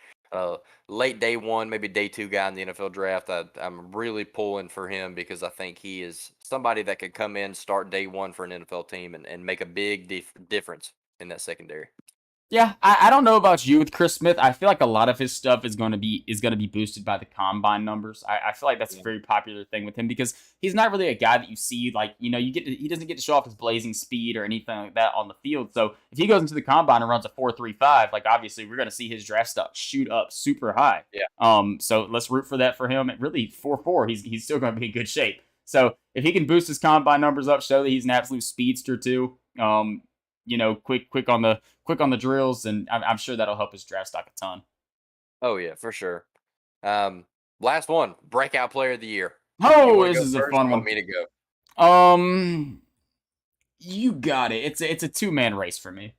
Late day 1, maybe day 2 guy in the NFL draft. I'm really pulling for him because I think he is somebody that could come in, start day 1 for an NFL team, and make a big difference in that secondary. Yeah, I don't know about you with Chris Smith. I feel like a lot of his stuff is going to be boosted by the combine numbers. I feel like that's a very popular thing with him because he's not really a guy that you see like he doesn't get to show off his blazing speed or anything like that on the field. So if he goes into the combine and runs a 4.35, like obviously we're going to see his draft stock shoot up super high. Yeah. So let's root for that for him. At really 4.4, he's still going to be in good shape. So if he can boost his combine numbers up, show that he's an absolute speedster too. Quick on the drills, and I'm sure that'll help his draft stock a ton. Oh yeah, for sure. Last one, breakout player of the year. Oh, this is a fun one. Want me to go? You got it. It's a 2-man race for me.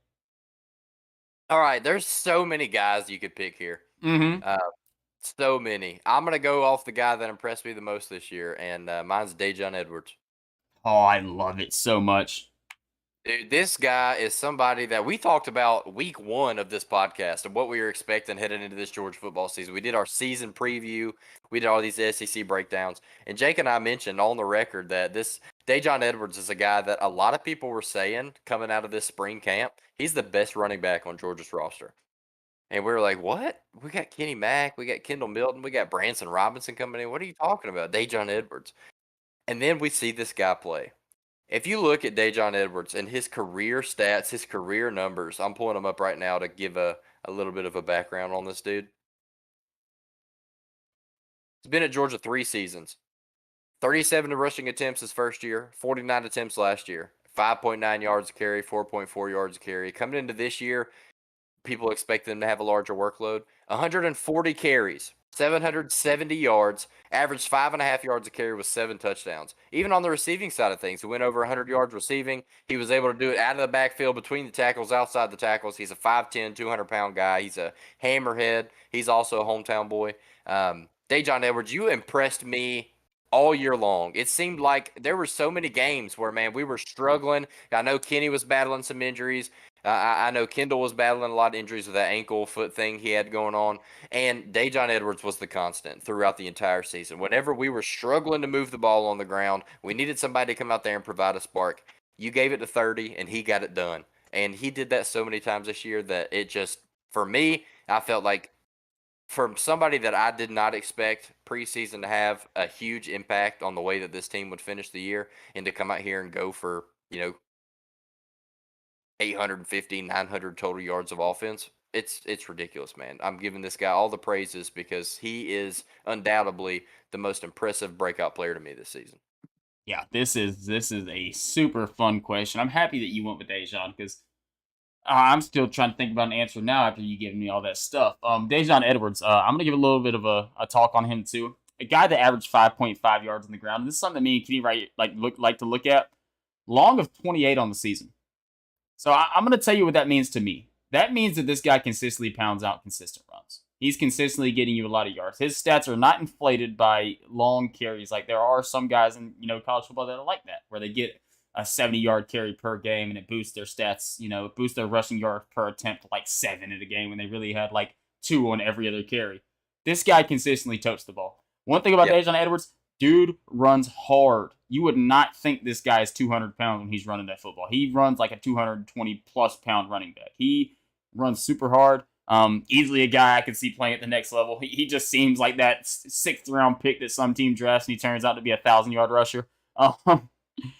All right, there's so many guys you could pick here. Mm-hmm. Uh, so many. I'm gonna go off the guy that impressed me the most this year, and mine's Dejon Edwards. Oh, I love it so much. Dude, this guy is somebody that we talked about week 1 of this podcast and what we were expecting heading into this Georgia football season. We did our season preview. We did all these SEC breakdowns. And Jake and I mentioned on the record that this Dejon Edwards is a guy that a lot of people were saying coming out of this spring camp, he's the best running back on Georgia's roster. And we were like, what? We got Kenny Mack, we got Kendall Milton, we got Branson Robinson coming in. What are you talking about? Dejon Edwards. And then we see this guy play. If you look at Dejon Edwards and his career stats, his career numbers, I'm pulling them up right now to give a little bit of a background on this dude. He's been at Georgia 3 seasons. 37 rushing attempts his first year, 49 attempts last year, 5.9 yards a carry, 4.4 yards a carry. Coming into this year, people expect them to have a larger workload. 140 carries, 770 yards, averaged 5.5 yards a carry with 7 touchdowns. Even on the receiving side of things, he went over 100 yards receiving. He was able to do it out of the backfield, between the tackles, outside the tackles. He's a 5'10", 200-pound guy. He's a hammerhead. He's also a hometown boy. Dejon Edwards, you impressed me all year long. It seemed like there were so many games where, man, we were struggling. I know Kenny was battling some injuries. I know Kendall was battling a lot of injuries with that ankle foot thing he had going on. And Dejon Edwards was the constant throughout the entire season. Whenever we were struggling to move the ball on the ground, we needed somebody to come out there and provide a spark. You gave it to 30, and he got it done. And he did that so many times this year that it just, for me, I felt like from somebody that I did not expect preseason to have a huge impact on the way that this team would finish the year, and to come out here and go for, 850, 900 total yards of offense. It's ridiculous, man. I'm giving this guy all the praises because he is undoubtedly the most impressive breakout player to me this season. Yeah, this is a super fun question. I'm happy that you went with Dejon because I'm still trying to think about an answer now after you giving me all that stuff. Dejon Edwards, I'm gonna give a little bit of a talk on him too. A guy that averaged 5.5 yards on the ground. This is something that me and Kenny like to look at. Long of 28 on the season. So I'm going to tell you what that means to me. That means that this guy consistently pounds out consistent runs. He's consistently getting you a lot of yards. His stats are not inflated by long carries. Like there are some guys in college football that are like that, where they get a 70-yard carry per game and it boosts their stats. It boosts their rushing yards per attempt to like 7 in a game when they really had like 2 on every other carry. This guy consistently totes the ball. One thing about Dejon Edwards, dude runs hard. You would not think this guy is 200 pounds when he's running that football. He runs like a 220 plus pound running back. He runs super hard. Easily a guy I could see playing at the next level. He just seems like that 6th round pick that some team drafts and he turns out to be a 1,000-yard rusher.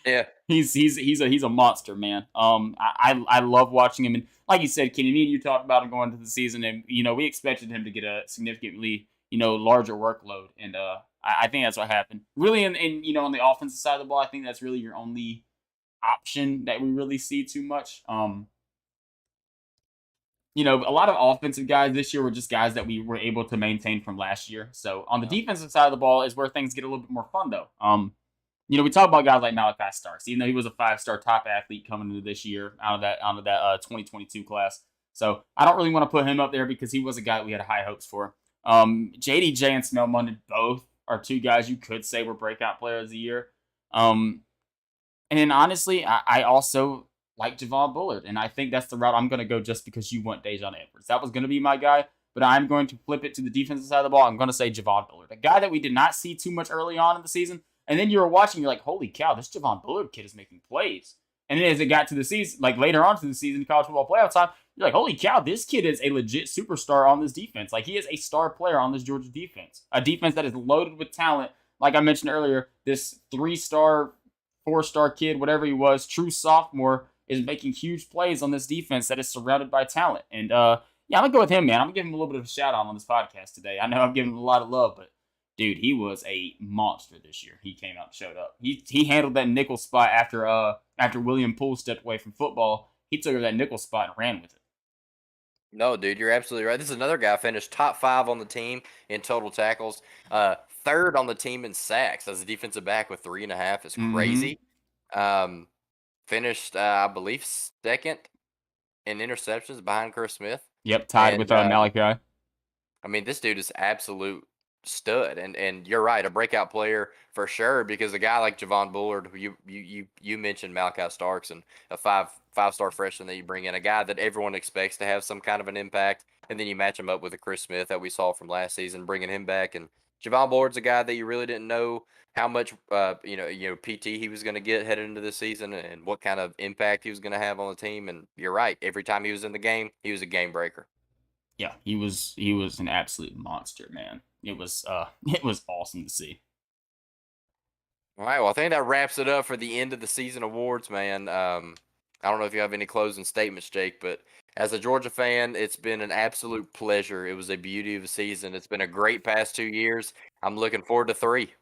Yeah, he's a monster, man. I love watching him, and like you said, Kenny, me and you talked about him going into the season, and we expected him to get a significantly larger workload, and I think that's what happened. Really, in on the offensive side of the ball, I think that's really your only option that we really see too much. A lot of offensive guys this year were just guys that we were able to maintain from last year. So on the defensive side of the ball is where things get a little bit more fun, though. We talk about guys like Malachi Starks, even though he was a 5-star top athlete coming into this year out of that 2022 class. So I don't really want to put him up there because he was a guy that we had high hopes for. JDJ and Smell Munden both are 2 guys you could say were breakout players of the year. And then honestly, I also like Javon Bullard, and I think that's the route I'm going to go just because you want Dejon Edwards. That was going to be my guy, but I'm going to flip it to the defensive side of the ball. I'm going to say Javon Bullard, a guy that we did not see too much early on in the season. And then you were watching, you're like, holy cow, this Javon Bullard kid is making plays. And then as it got to the season, like later on to the season, college football playoff time, you're like, holy cow, this kid is a legit superstar on this defense. Like he is a star player on this Georgia defense, a defense that is loaded with talent. Like I mentioned earlier, this 3-star, 4-star kid, whatever he was, true sophomore, is making huge plays on this defense that is surrounded by talent. And I'm gonna go with him, man. I'm gonna give him a little bit of a shout out on this podcast today. I know I'm giving him a lot of love, but dude, he was a monster this year. He came out and showed up. He handled that nickel spot after William Poole stepped away from football. He took over that nickel spot and ran with it. No, dude, you're absolutely right. This is another guy finished top 5 on the team in total tackles, 3rd on the team in sacks as a defensive back with 3.5 is crazy. Finished, I believe, 2nd in interceptions behind Chris Smith. Yep, tied with Malachi. I mean, this dude is absolute stud, and you're right, a breakout player for sure. Because a guy like Javon Bullard, who you mentioned Malachi Starks, and a five-star freshman that you bring in, a guy that everyone expects to have some kind of an impact, and then you match him up with a Chris Smith that we saw from last season, bringing him back, and Javon Bullard's a guy that you really didn't know how much PT he was going to get headed into this season, and what kind of impact he was going to have on the team. And you're right, every time he was in the game, he was a game breaker. Yeah, he was an absolute monster, man. It was it was awesome to see. All right. Well, I think that wraps it up for the end of the season awards, man. I don't know if you have any closing statements, Jake, but as a Georgia fan, it's been an absolute pleasure. It was a beauty of a season. It's been a great past 2 years. I'm looking forward to three.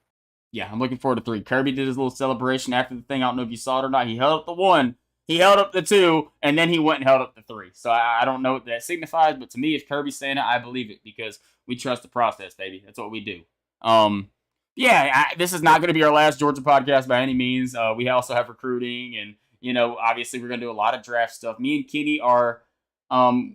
Yeah, I'm looking forward to three. Kirby did his little celebration after the thing. I don't know if you saw it or not. He held up the one, he held up the two, and then he went and held up the three. So I don't know what that signifies, but to me, if Kirby's saying it, I believe it because we trust the process, baby. That's what we do. Um, yeah, this is not going to be our last Georgia podcast by any means. We also have recruiting, and obviously, we're going to do a lot of draft stuff. Me and Kenny are,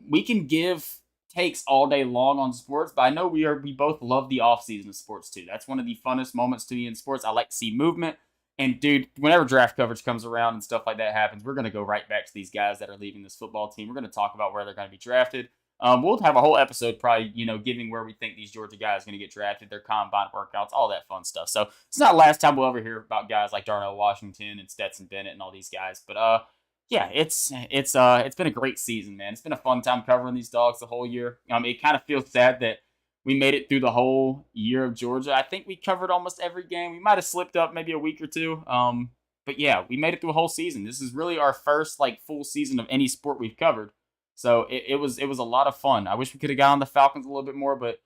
we can give takes all day long on sports, but I know we both love the off season of sports too. That's one of the funnest moments to me in sports. I like to see movement. And dude, whenever draft coverage comes around and stuff like that happens, we're gonna go right back to these guys that are leaving this football team. We're gonna talk about where they're gonna be drafted. We'll have a whole episode probably, giving where we think these Georgia guys are going to get drafted, their combine workouts, all that fun stuff. So it's not the last time we'll ever hear about guys like Darnell Washington and Stetson Bennett and all these guys. But yeah, it's been a great season, man. It's been a fun time covering these dogs the whole year. It kind of feels sad that we made it through the whole year of Georgia. I think we covered almost every game. We might have slipped up maybe a week or two. But yeah, we made it through a whole season. This is really our first like full season of any sport we've covered. So it was a lot of fun. I wish we could have got on the Falcons a little bit more, but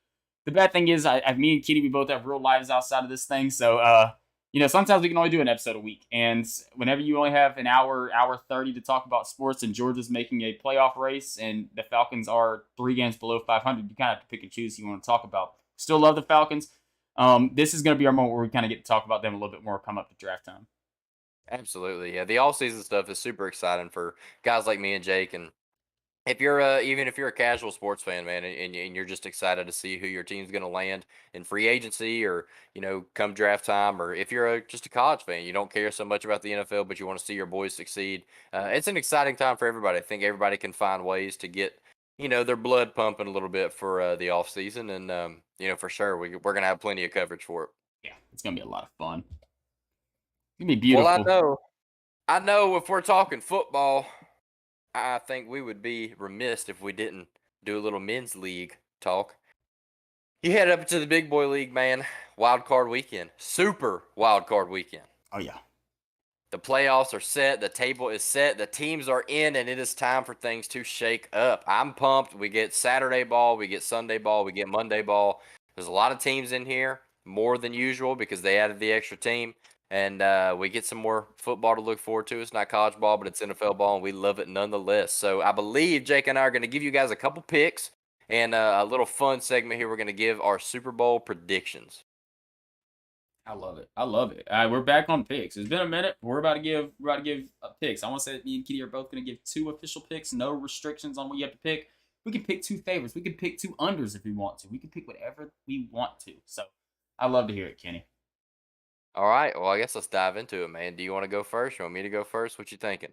the bad thing is, me and Kitty, we both have real lives outside of this thing. So sometimes we can only do an episode a week, and whenever you only have an hour 30 to talk about sports, and Georgia's making a playoff race, and the Falcons are 3 games below 500, you kind of have to pick and choose who you want to talk about. Still love the Falcons. This is going to be our moment where we kind of get to talk about them a little bit more come up to draft time. Absolutely. Yeah. The all season stuff is super exciting for guys like me and Jake. And if you're even if you're a casual sports fan, man, and you're just excited to see who your team's going to land in free agency, or come draft time, or if you're just a college fan, you don't care so much about the NFL, but you want to see your boys succeed. It's an exciting time for everybody. I think everybody can find ways to get their blood pumping a little bit for the off season, and for sure we're going to have plenty of coverage for it. Yeah, it's going to be a lot of fun. It's going to be Well, beautiful. I know if we're talking football, I think we would be remiss if we didn't do a little men's league talk. You head up to the big boy league, man. Wild card weekend. Super wild card weekend. Oh, yeah. The playoffs are set. The table is set. The teams are in, and it is time for things to shake up. I'm pumped. We get Saturday ball. We get Sunday ball. We get Monday ball. There's a lot of teams in here, more than usual because they added the extra team. And we get some more football to look forward to. It's not college ball, but it's NFL ball, and we love it nonetheless. So I believe Jake and I are going to give you guys a couple picks and a little fun segment here. We're going to give our Super Bowl predictions. I love it. I love it. We're back on picks. It's been a minute. We're about to give picks. I want to say that me and Kitty are both going to give 2 official picks. No restrictions on what you have to pick. We can pick 2 favorites. We can pick 2 unders if we want to. We can pick whatever we want to. So I love to hear it, Kenny. All right. Well, I guess let's dive into it, man. Do you want to go first? You want me to go first? What you thinking?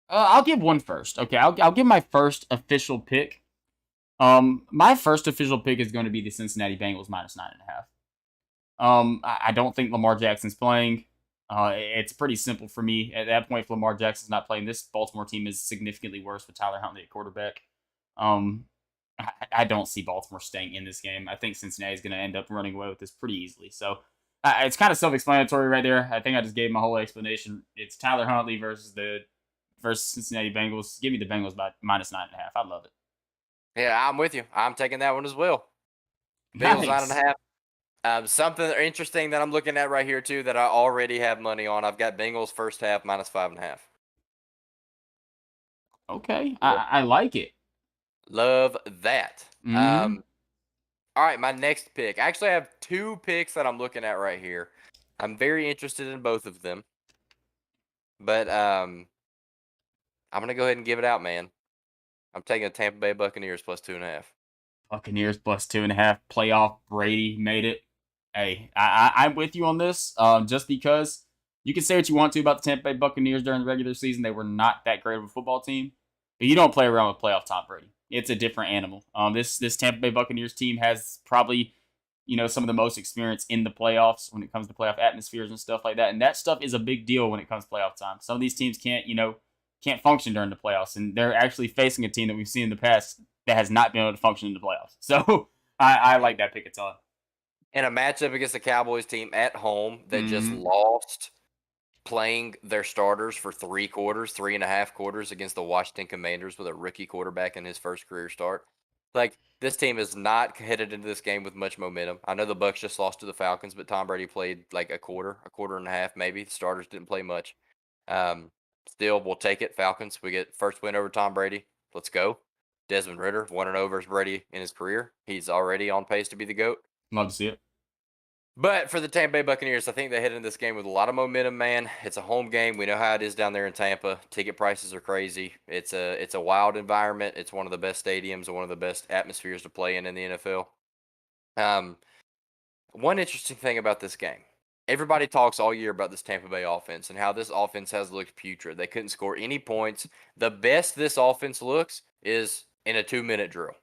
I'll give one first. Okay, I'll give my first official pick. My first official pick is going to be the Cincinnati Bengals -9.5. I don't think Lamar Jackson's playing. It's pretty simple for me. At that point, if Lamar Jackson's not playing, this Baltimore team is significantly worse with Tyler Huntley at quarterback. I don't see Baltimore staying in this game. I think Cincinnati is going to end up running away with this pretty easily. So it's kind of self-explanatory right there. I think I just gave my whole explanation. It's Tyler Huntley versus Cincinnati Bengals. Give me the Bengals by -9.5. I love it. Yeah, I'm with you. I'm taking that one as well. Bengals Nice. 9.5. Something interesting that I'm looking at right here too that I already have money on. I've got Bengals first half -5.5. Okay, I like it. Love that. Mm-hmm. All right, my next pick. Actually, I have 2 picks that I'm looking at right here. I'm very interested in both of them, but I'm gonna go ahead and give it out, man. I'm taking the Tampa Bay Buccaneers +2.5. Buccaneers plus 2.5 playoff. Brady made it. Hey, I'm with you on this. Just because you can say what you want to about the Tampa Bay Buccaneers during the regular season, they were not that great of a football team. But you don't play around with playoff Tom Brady. It's a different animal. This Tampa Bay Buccaneers team has probably some of the most experience in the playoffs when it comes to playoff atmospheres and stuff like that. And that stuff is a big deal when it comes to playoff time. Some of these teams can't function during the playoffs, and they're actually facing a team that we've seen in the past that has not been able to function in the playoffs. So I like that pick a ton. In a matchup against the Cowboys team at home that just Mm-hmm. lost playing their starters for 3.5 quarters against the Washington Commanders with a rookie quarterback in his first career start. Like, this team is not headed into this game with much momentum. I know the Bucs just lost to the Falcons, but Tom Brady played like a quarter and a half, maybe. The starters didn't play much. Um, Still, we'll take it. Falcons, we get first win over Tom Brady. Let's go. Desmond Ritter, 1-0 versus Brady in his career. He's already on pace to be the GOAT. Love to see it. But for the Tampa Bay Buccaneers, I think they head into this game with a lot of momentum, man. It's a home game. We know how it is down there in Tampa. Ticket prices are crazy. It's a wild environment. It's one of the best stadiums and one of the best atmospheres to play in the NFL. One interesting thing about this game. Everybody talks all year about this Tampa Bay offense and how this offense has looked putrid. They couldn't score any points. The best this offense looks is in a 2-minute drill.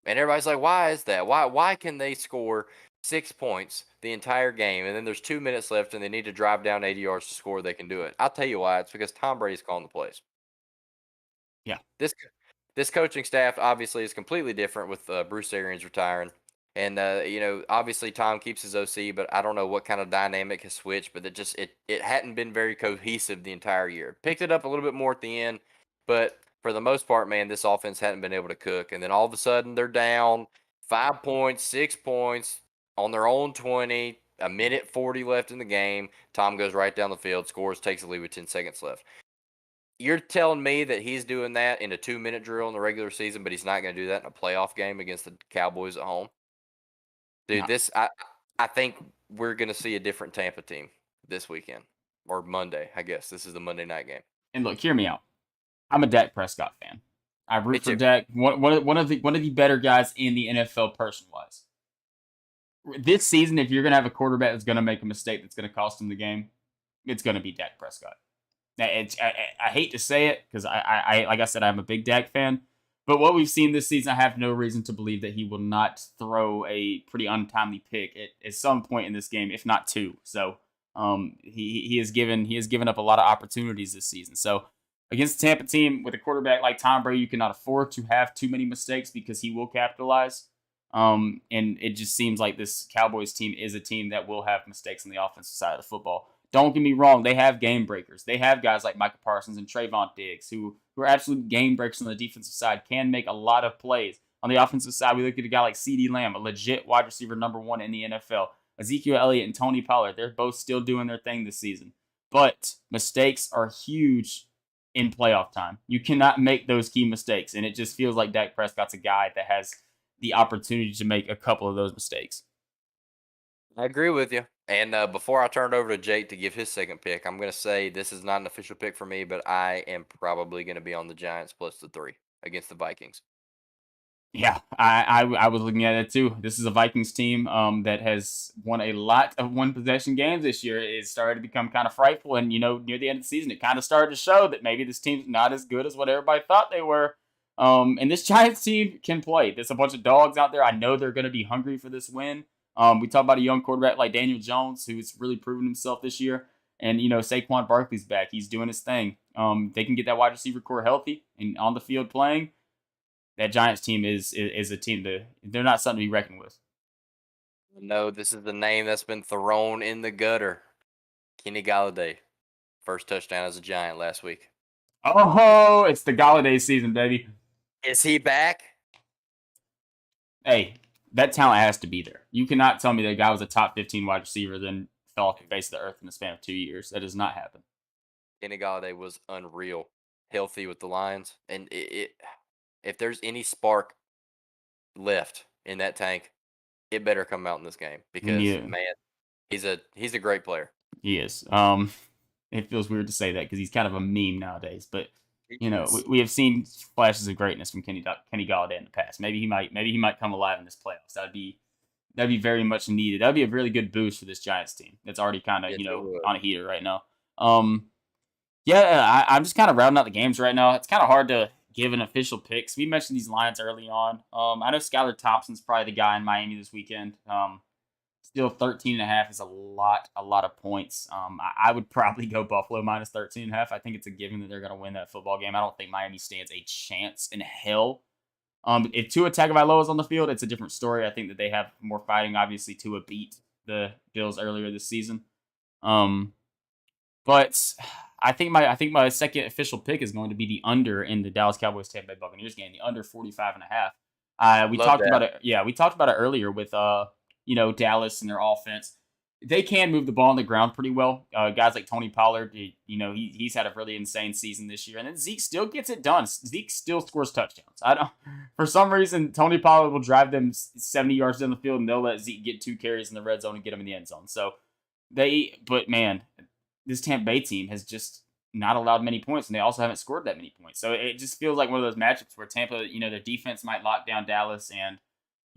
And everybody's like, why is that? Why can they score 6 points the entire game and then there's 2 minutes left and they need to drive down 80 yards to score? They can do it. I'll tell you why. It's because Tom Brady's calling the plays. Yeah. This coaching staff obviously is completely different with Bruce Arians retiring. And obviously Tom keeps his OC, but I don't know what kind of dynamic has switched. But it hadn't been very cohesive the entire year. Picked it up a little bit more at the end, but for the most part, man, this offense hadn't been able to cook. And then all of a sudden, they're down 5 points, 6 points on their own 20. A minute 40 left in the game. Tom goes right down the field, scores, takes a lead with 10 seconds left. You're telling me that he's doing that in a 2-minute drill in the regular season, but he's not going to do that in a playoff game against the Cowboys at home? Dude, No. I think we're going to see a different Tampa team this weekend or Monday, I guess. This is the Monday night game. And look, hear me out. I'm a Dak Prescott fan. I Me root for too. Dak. One of the better guys in the NFL person wise. This season, if you're gonna have a quarterback that's gonna make a mistake that's gonna cost him the game, it's gonna be Dak Prescott. I hate to say it because I like I said I'm a big Dak fan, but what we've seen this season, I have no reason to believe that he will not throw a pretty untimely pick at some point in this game, if not two. So he has given up a lot of opportunities this season. So against the Tampa team with a quarterback like Tom Brady, you cannot afford to have too many mistakes because he will capitalize. And it just seems like this Cowboys team is a team that will have mistakes on the offensive side of the football. Don't get me wrong, they have game breakers. They have guys like Michael Parsons and Trayvon Diggs who are absolute game breakers on the defensive side, can make a lot of plays. On the offensive side, we look at a guy like CeeDee Lamb, a legit wide receiver #1 in the NFL. Ezekiel Elliott and Tony Pollard, they're both still doing their thing this season. But mistakes are huge in playoff time. You cannot make those key mistakes, and it just feels like Dak Prescott's a guy that has the opportunity to make a couple of those mistakes. I agree with you. And before I turn it over to Jake to give his second pick, I'm going to say this is not an official pick for me, but I am probably going to be on the Giants plus the 3 against the Vikings. Yeah, I was looking at it too. This is a Vikings team that has won a lot of one possession games this year. It started to become kind of frightful, and near the end of the season, it kind of started to show that maybe this team's not as good as what everybody thought they were. And this Giants team can play. There's a bunch of dogs out there. I know they're going to be hungry for this win. We talk about a young quarterback like Daniel Jones, who's really proven himself this year. And, Saquon Barkley's back. He's doing his thing. They can get that wide receiver core healthy and on the field playing. That Giants team is a team they're not something to be reckoned with. No, this is the name that's been thrown in the gutter. Kenny Galladay. First touchdown as a Giant last week. Oh, it's the Galladay season, baby. Is he back? Hey, that talent has to be there. You cannot tell me that guy was a top 15 wide receiver, then fell off the face of the earth in the span of 2 years. That does not happen. Kenny Galladay was unreal. Healthy with the Lions. And if there's any spark left in that tank, it better come out in this game because Yeah, man, he's a great player. he is. It feels weird to say that because he's kind of a meme nowadays, but He you know, is. we have seen flashes of greatness from Kenny Galladay in the past. Maybe he might come alive in this playoffs. That'd be very much needed. That'd be a really good boost for this Giants team. That's already kind of Yes, it would. on a heater right now. Yeah, I'm just kind of rounding out the games right now. It's kind of hard to give an official picks. We mentioned these lines early on. I know Skylar Thompson's probably the guy in Miami this weekend. Still 13.5 is a lot of points. I would probably go Buffalo minus 13.5. I think it's a given that they're going to win that football game. I don't think Miami stands a chance in hell. If Tua Tagovailoa is on the field, it's a different story. I think that they have more fighting. Obviously, Tua beat the Bills earlier this season. Um, but I think my second official pick is going to be the under in the Dallas Cowboys Tampa Bay Buccaneers game, the under 45.5. We Love talked that. about it. Yeah, we talked about it earlier with Dallas and their offense. They can move the ball on the ground pretty well. Guys like Tony Pollard, he's had a really insane season this year, and then Zeke still gets it done. Zeke still scores touchdowns. I don't, for some reason, Tony Pollard will drive them 70 yards down the field, and they'll let Zeke get 2 carries in the red zone and get him in the end zone. So but man, this Tampa Bay team has just not allowed many points, and they also haven't scored that many points. So it just feels like one of those matchups where Tampa, their defense might lock down Dallas, and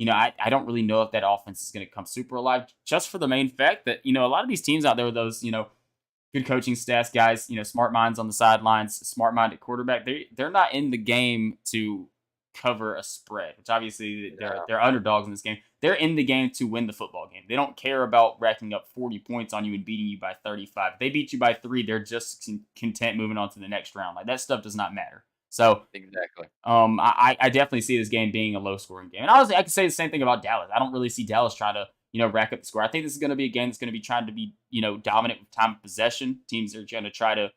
I don't really know if that offense is going to come super alive, just for the main fact that a lot of these teams out there with those good coaching staffs, guys, smart minds on the sidelines, smart minded quarterback, they're not in the game to cover a spread, which obviously No. they're underdogs in this game. They're in the game to win the football game. They don't care about racking up 40 points on you and beating you by 35. If they beat you by 3, they're just content moving on to the next round. Like, that stuff does not matter. So Exactly. I definitely see this game being a low scoring game. And honestly, I could say the same thing about Dallas. I don't really see Dallas trying to rack up the score. I think this is going to be a game that's going to be trying to be dominant with time of possession. Teams are going to try to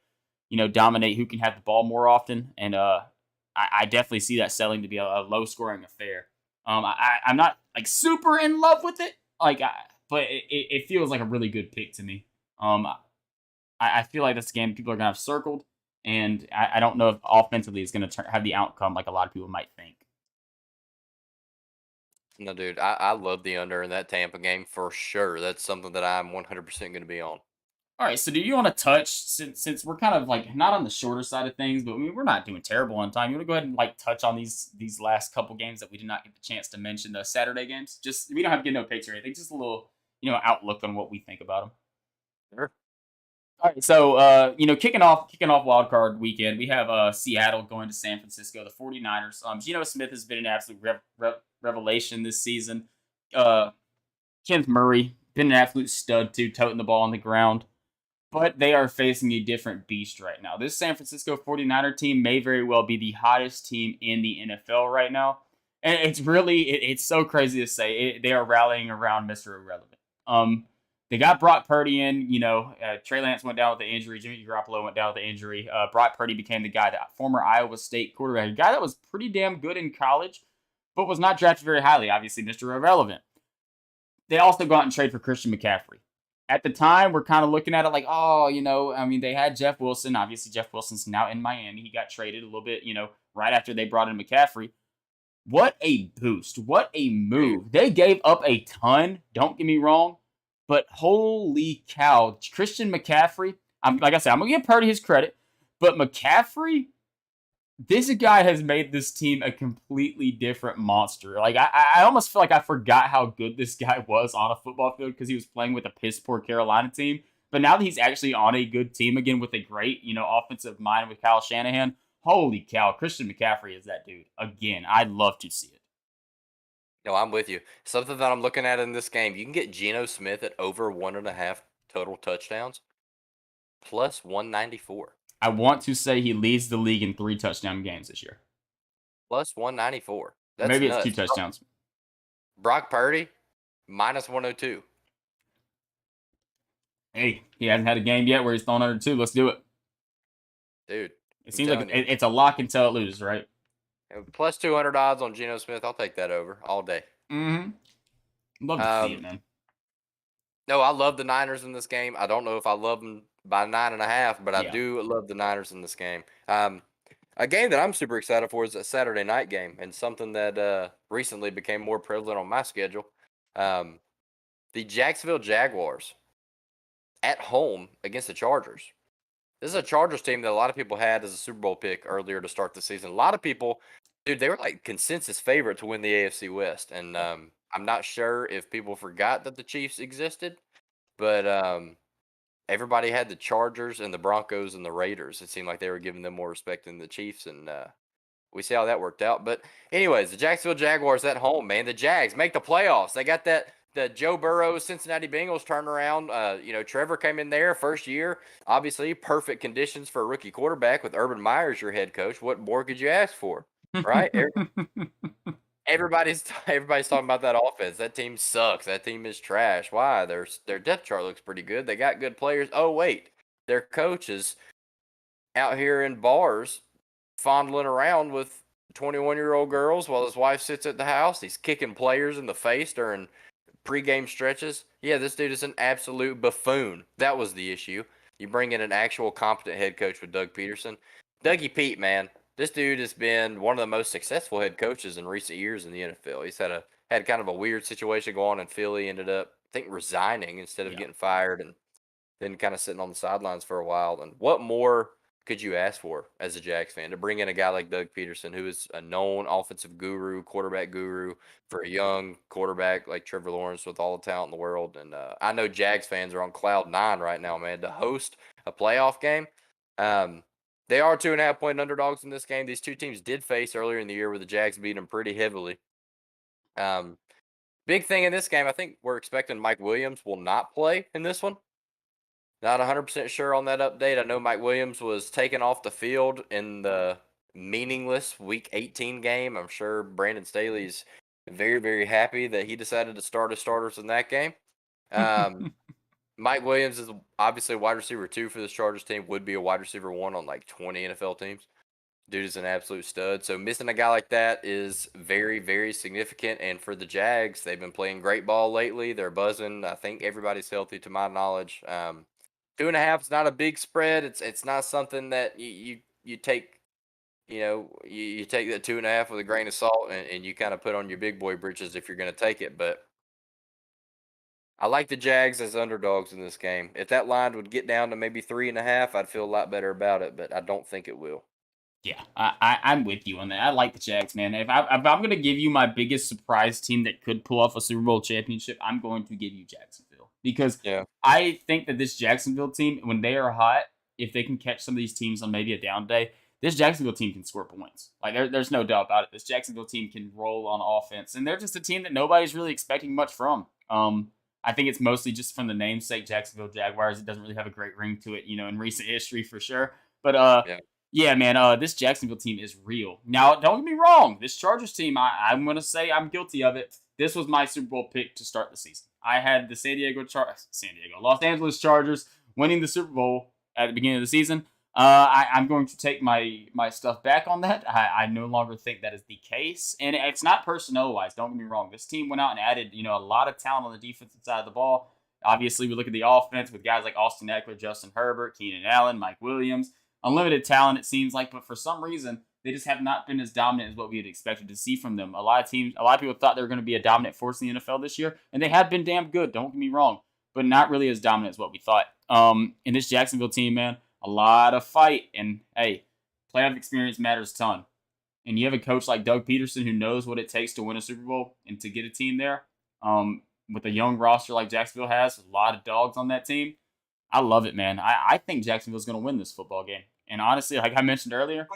dominate who can have the ball more often, and I definitely see that selling to be a low scoring affair. I'm not like super in love with it, but it feels like a really good pick to me. I feel like this game people are gonna have circled, and I don't know if offensively it's gonna have the outcome like a lot of people might think. No, dude, I love the under in that Tampa game for sure. That's something that I'm 100% going to be on. All right, so do you want to touch since we're kind of like not on the shorter side of things, but we're not doing terrible on time. You want to go ahead and like touch on these last couple games that we did not get the chance to mention, the Saturday games? Just we don't have to get no picks or anything, just a little outlook on what we think about them. Sure. All right, so kicking off wild card weekend, we have Seattle going to San Francisco, the 49ers. Geno Smith has been an absolute revelation this season. Kenneth Murray been an absolute stud too, toting the ball on the ground. But they are facing a different beast right now. This San Francisco 49er team may very well be the hottest team in the NFL right now. And it's so crazy to say. They are rallying around Mr. Irrelevant. They got Brock Purdy in. Trey Lance went down with the injury. Jimmy Garoppolo went down with the injury. Brock Purdy became the guy, that former Iowa State quarterback, a guy that was pretty damn good in college, but was not drafted very highly. Obviously, Mr. Irrelevant. They also go out and trade for Christian McCaffrey. At the time, we're kind of looking at it like, they had Jeff Wilson. Obviously, Jeff Wilson's now in Miami. He got traded a little bit, right after they brought in McCaffrey. What a boost. What a move. They gave up a ton, don't get me wrong, but holy cow. Christian McCaffrey, like I said, I'm going to give Purdy his credit, but McCaffrey, this guy has made this team a completely different monster. Like, I almost feel like I forgot how good this guy was on a football field because he was playing with a piss poor Carolina team. But now that he's actually on a good team again with a great, offensive mind with Kyle Shanahan, holy cow, Christian McCaffrey is that dude. Again, I'd love to see it. No, I'm with you. Something that I'm looking at in this game, you can get Geno Smith at over 1.5 total touchdowns, plus 194. I want to say he leads the league in 3 touchdown games this year. Plus 194. Or That's maybe it's 2 nuts. touchdowns. Brock Purdy, minus 102. Hey, he hasn't had a game yet where he's thrown under 2. Let's do it. Dude, It seems like it's a lock until it loses, right? Plus 200 odds on Geno Smith. I'll take that over all day. Mm-hmm. Love to see it, man. No, I love the Niners in this game. I don't know if I love them by 9.5, but I do love the Niners in this game. A game that I'm super excited for is a Saturday night game, and something that recently became more prevalent on my schedule. The Jacksonville Jaguars at home against the Chargers. This is a Chargers team that a lot of people had as a Super Bowl pick earlier to start the season. A lot of people, dude, they were like consensus favorite to win the AFC West, and I'm not sure if people forgot that the Chiefs existed, but everybody had the Chargers and the Broncos and the Raiders. It seemed like they were giving them more respect than the Chiefs, and we see how that worked out. But anyways, the Jacksonville Jaguars at home, man. The Jags make the playoffs. They got the Joe Burrow Cincinnati Bengals turnaround. Trevor came in there first year. Obviously, perfect conditions for a rookie quarterback with Urban Meyer as your head coach. What more could you ask for, right? Everybody's talking about that offense. That team sucks. That team is trash. Why? Their depth chart looks pretty good. They got good players. Oh wait, their coach is out here in bars fondling around with 21-year-old girls while his wife sits at the house. He's kicking players in the face during pregame stretches. Yeah, this dude is an absolute buffoon. That was the issue. You bring in an actual competent head coach with Doug Peterson. Dougie Pete, man, this dude has been one of the most successful head coaches in recent years in the NFL. He's had kind of a weird situation go on in Philly. Ended up, I think, resigning instead of getting fired, and then kind of sitting on the sidelines for a while. And what more could you ask for as a Jags fan to bring in a guy like Doug Peterson, who is a known offensive guru, quarterback guru for a young quarterback like Trevor Lawrence with all the talent in the world? And I know Jags fans are on cloud nine right now, man, to host a playoff game. They are 2.5-point underdogs in this game. These two teams did face earlier in the year where the Jags beat them pretty heavily. Big thing in this game, I think we're expecting Mike Williams will not play in this one. Not 100% sure on that update. I know Mike Williams was taken off the field in the meaningless Week 18 game. I'm sure Brandon Staley's very, very happy that he decided to start his starters in that game. Mike Williams is obviously a wide receiver 2 for this Chargers team, would be a wide receiver 1 on like 20 NFL teams. Dude is an absolute stud. So missing a guy like that is very, very significant. And for the Jags, they've been playing great ball lately. They're buzzing. I think everybody's healthy to my knowledge. 2.5 is not a big spread. It's not something that you take, you take that 2.5 with a grain of salt and you kind of put on your big boy britches if you're going to take it. But I like the Jags as underdogs in this game. If that line would get down to maybe 3.5, I'd feel a lot better about it, but I don't think it will. Yeah, I'm with you on that. I like the Jags, man. If I'm going to give you my biggest surprise team that could pull off a Super Bowl championship, I'm going to give you Jacksonville. Because I think that this Jacksonville team, when they are hot, if they can catch some of these teams on maybe a down day, this Jacksonville team can score points. Like, there's no doubt about it. This Jacksonville team can roll on offense. And they're just a team that nobody's really expecting much from. I think it's mostly just from the namesake Jacksonville Jaguars. It doesn't really have a great ring to it, in recent history for sure. But yeah, man, this Jacksonville team is real. Now, don't get me wrong. This Chargers team, I'm going to say I'm guilty of it. This was my Super Bowl pick to start the season. I had the Los Angeles Chargers winning the Super Bowl at the beginning of the season. I'm going to take my stuff back on that. I no longer think that is the case. And it's not personnel-wise. Don't get me wrong. This team went out and added, a lot of talent on the defensive side of the ball. Obviously, we look at the offense with guys like Austin Eckler, Justin Herbert, Keenan Allen, Mike Williams. Unlimited talent, it seems like, but for some reason, they just have not been as dominant as what we had expected to see from them. A lot of people thought they were going to be a dominant force in the NFL this year, and they have been damn good, don't get me wrong, but not really as dominant as what we thought. And this Jacksonville team, man, a lot of fight, and hey, playoff experience matters a ton. And you have a coach like Doug Peterson who knows what it takes to win a Super Bowl and to get a team there. With a young roster like Jacksonville has, a lot of dogs on that team. I love it, man. I think Jacksonville's going to win this football game. And honestly, like I mentioned earlier,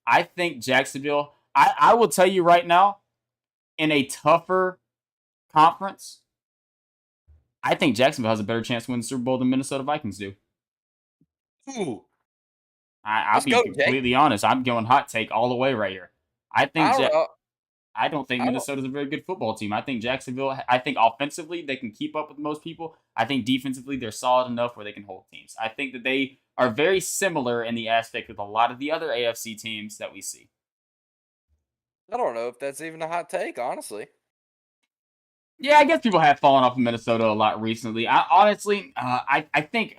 I think Jacksonville, I will tell you right now, in a tougher conference, I think Jacksonville has a better chance to win the Super Bowl than Minnesota Vikings do. Ooh. I'll be completely honest. I'm going hot take all the way right here. I don't think Minnesota's a very good football team. I think Jacksonville, offensively, they can keep up with most people. I think defensively, they're solid enough where they can hold teams. I think that they are very similar in the aspect with a lot of the other AFC teams that we see. I don't know if that's even a hot take, honestly. Yeah, I guess people have fallen off of Minnesota a lot recently. I think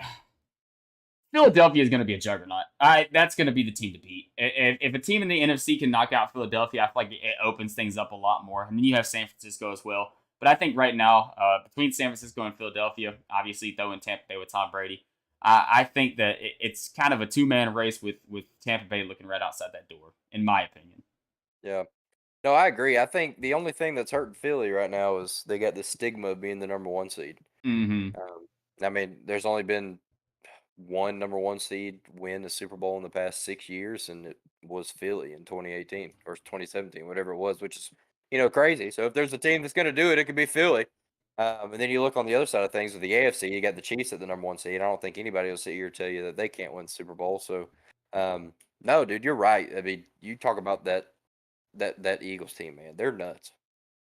Philadelphia is going to be a juggernaut. That's going to be the team to beat. If a team in the NFC can knock out Philadelphia, I feel like it opens things up a lot more. And then you have San Francisco as well. But I think right now, between San Francisco and Philadelphia, obviously throw in Tampa Bay with Tom Brady, I think that it's kind of a two-man race with Tampa Bay looking right outside that door, in my opinion. Yeah. No, I agree. I think the only thing that's hurting Philly right now is they got the stigma of being the number one seed. Hmm. I mean, there's only been one number one seed win the Super Bowl in the past 6 years, and it was Philly in 2018 or 2017, whatever it was, which is crazy. So if there's a team that's going to do it, it could be Philly. And then you look on the other side of things with the AFC, you got the Chiefs at the number one seed. I don't think anybody will sit here and tell you that they can't win the Super Bowl. So, no, dude, you're right. I mean, you talk about that Eagles team, man, they're nuts.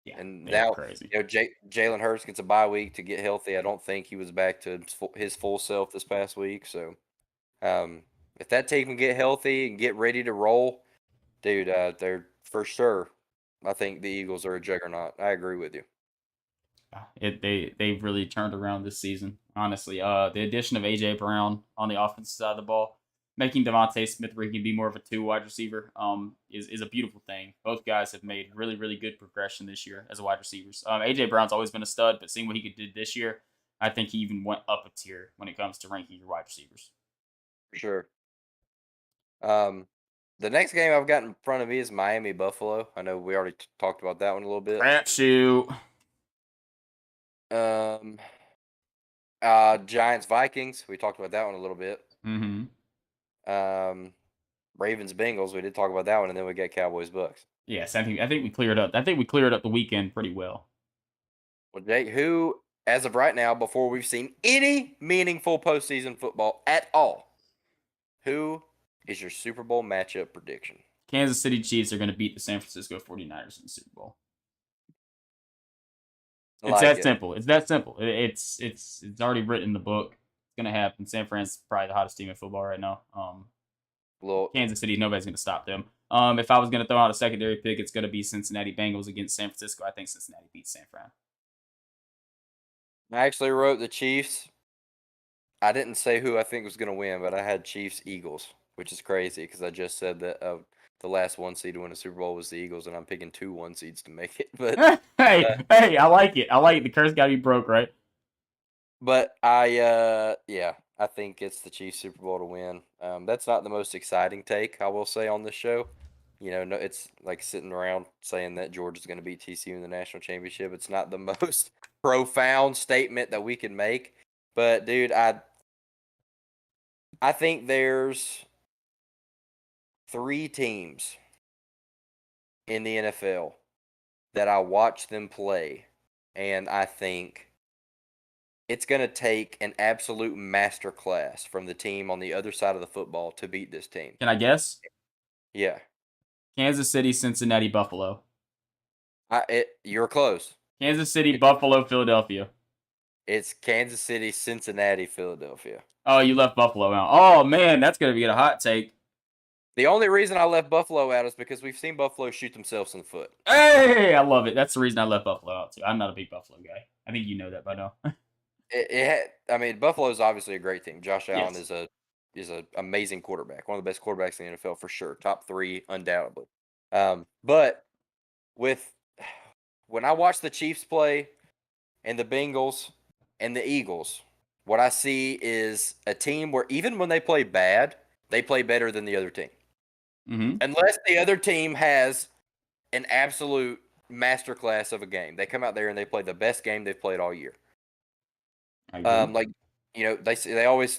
Yeah, And they are now, crazy. Jalen Hurts gets a bye week to get healthy. I don't think he was back to his full self this past week. So, um, if that team can get healthy and get ready to roll, dude, they're for sure. I think the Eagles are a juggernaut. I agree with you. They've really turned around this season. Honestly, the addition of AJ Brown on the offensive side of the ball, making Devontae Smith where he can be more of a two wide receiver, is a beautiful thing. Both guys have made really good progression this year as wide receivers. AJ Brown's always been a stud, but seeing what he could do this year, I think he even went up a tier when it comes to ranking your wide receivers. For sure. Um, the next game I've got in front of me is Miami Buffalo. I know we already talked about that one a little bit. Crapshoot. Um, Giants Vikings. We talked about that one a little bit. Mm-hmm. Um, Ravens Bengals. We did talk about that one, and then we got Cowboys Bucks. Yes, I think we cleared up. I think we cleared up the weekend pretty well. Well, Jake, who, as of right now, before we've seen any meaningful postseason football at all, who is your Super Bowl matchup prediction? Kansas City Chiefs are going to beat the San Francisco 49ers in the Super Bowl. I It's like that it. simple. It's that simple. It's already written in the book. It's gonna happen. San Fran's probably the hottest team in football right now. Well, Kansas City, nobody's gonna stop them. If I was gonna throw out a secondary pick, it's gonna be Cincinnati Bengals against San Francisco. I think Cincinnati beats San Fran. I actually wrote the Chiefs. I didn't say who I think was going to win, but I had Chiefs Eagles, which is crazy because I just said that the last one seed to win a Super Bowl was the Eagles, and I'm picking 2 1 seeds to make it. But Hey, I like it. I like it. The curse gotta be broke, right? yeah, I think it's the Chiefs Super Bowl to win. That's not the most exciting take I will say on this show. No, it's like sitting around saying that Georgia's going to beat TCU in the national championship. It's not the most profound statement that we can make. But dude, I think there's 3 teams in the NFL that I watch them play, and I think it's going to take an absolute masterclass from the team on the other side of the football to beat this team. Can I guess? Yeah, Kansas City, Cincinnati, Buffalo. you're close. Kansas City, Buffalo, Philadelphia. It's Kansas City, Cincinnati, Philadelphia. Oh, you left Buffalo out. Oh man, that's gonna be a hot take. The only reason I left Buffalo out is because we've seen Buffalo shoot themselves in the foot. Hey, I love it. That's the reason I left Buffalo out too. I'm not a big Buffalo guy. I think you know that by now. I mean, Buffalo is obviously a great team. Josh Allen Yes. is an amazing quarterback, one of the best quarterbacks in the NFL for sure, top 3 undoubtedly. But with when I watch the Chiefs play and the Bengals and the Eagles, what I see is a team where even when they play bad, they play better than the other team. Mm-hmm. Unless the other team has an absolute masterclass of a game. They come out there and they play the best game they've played all year. I agree. Like they always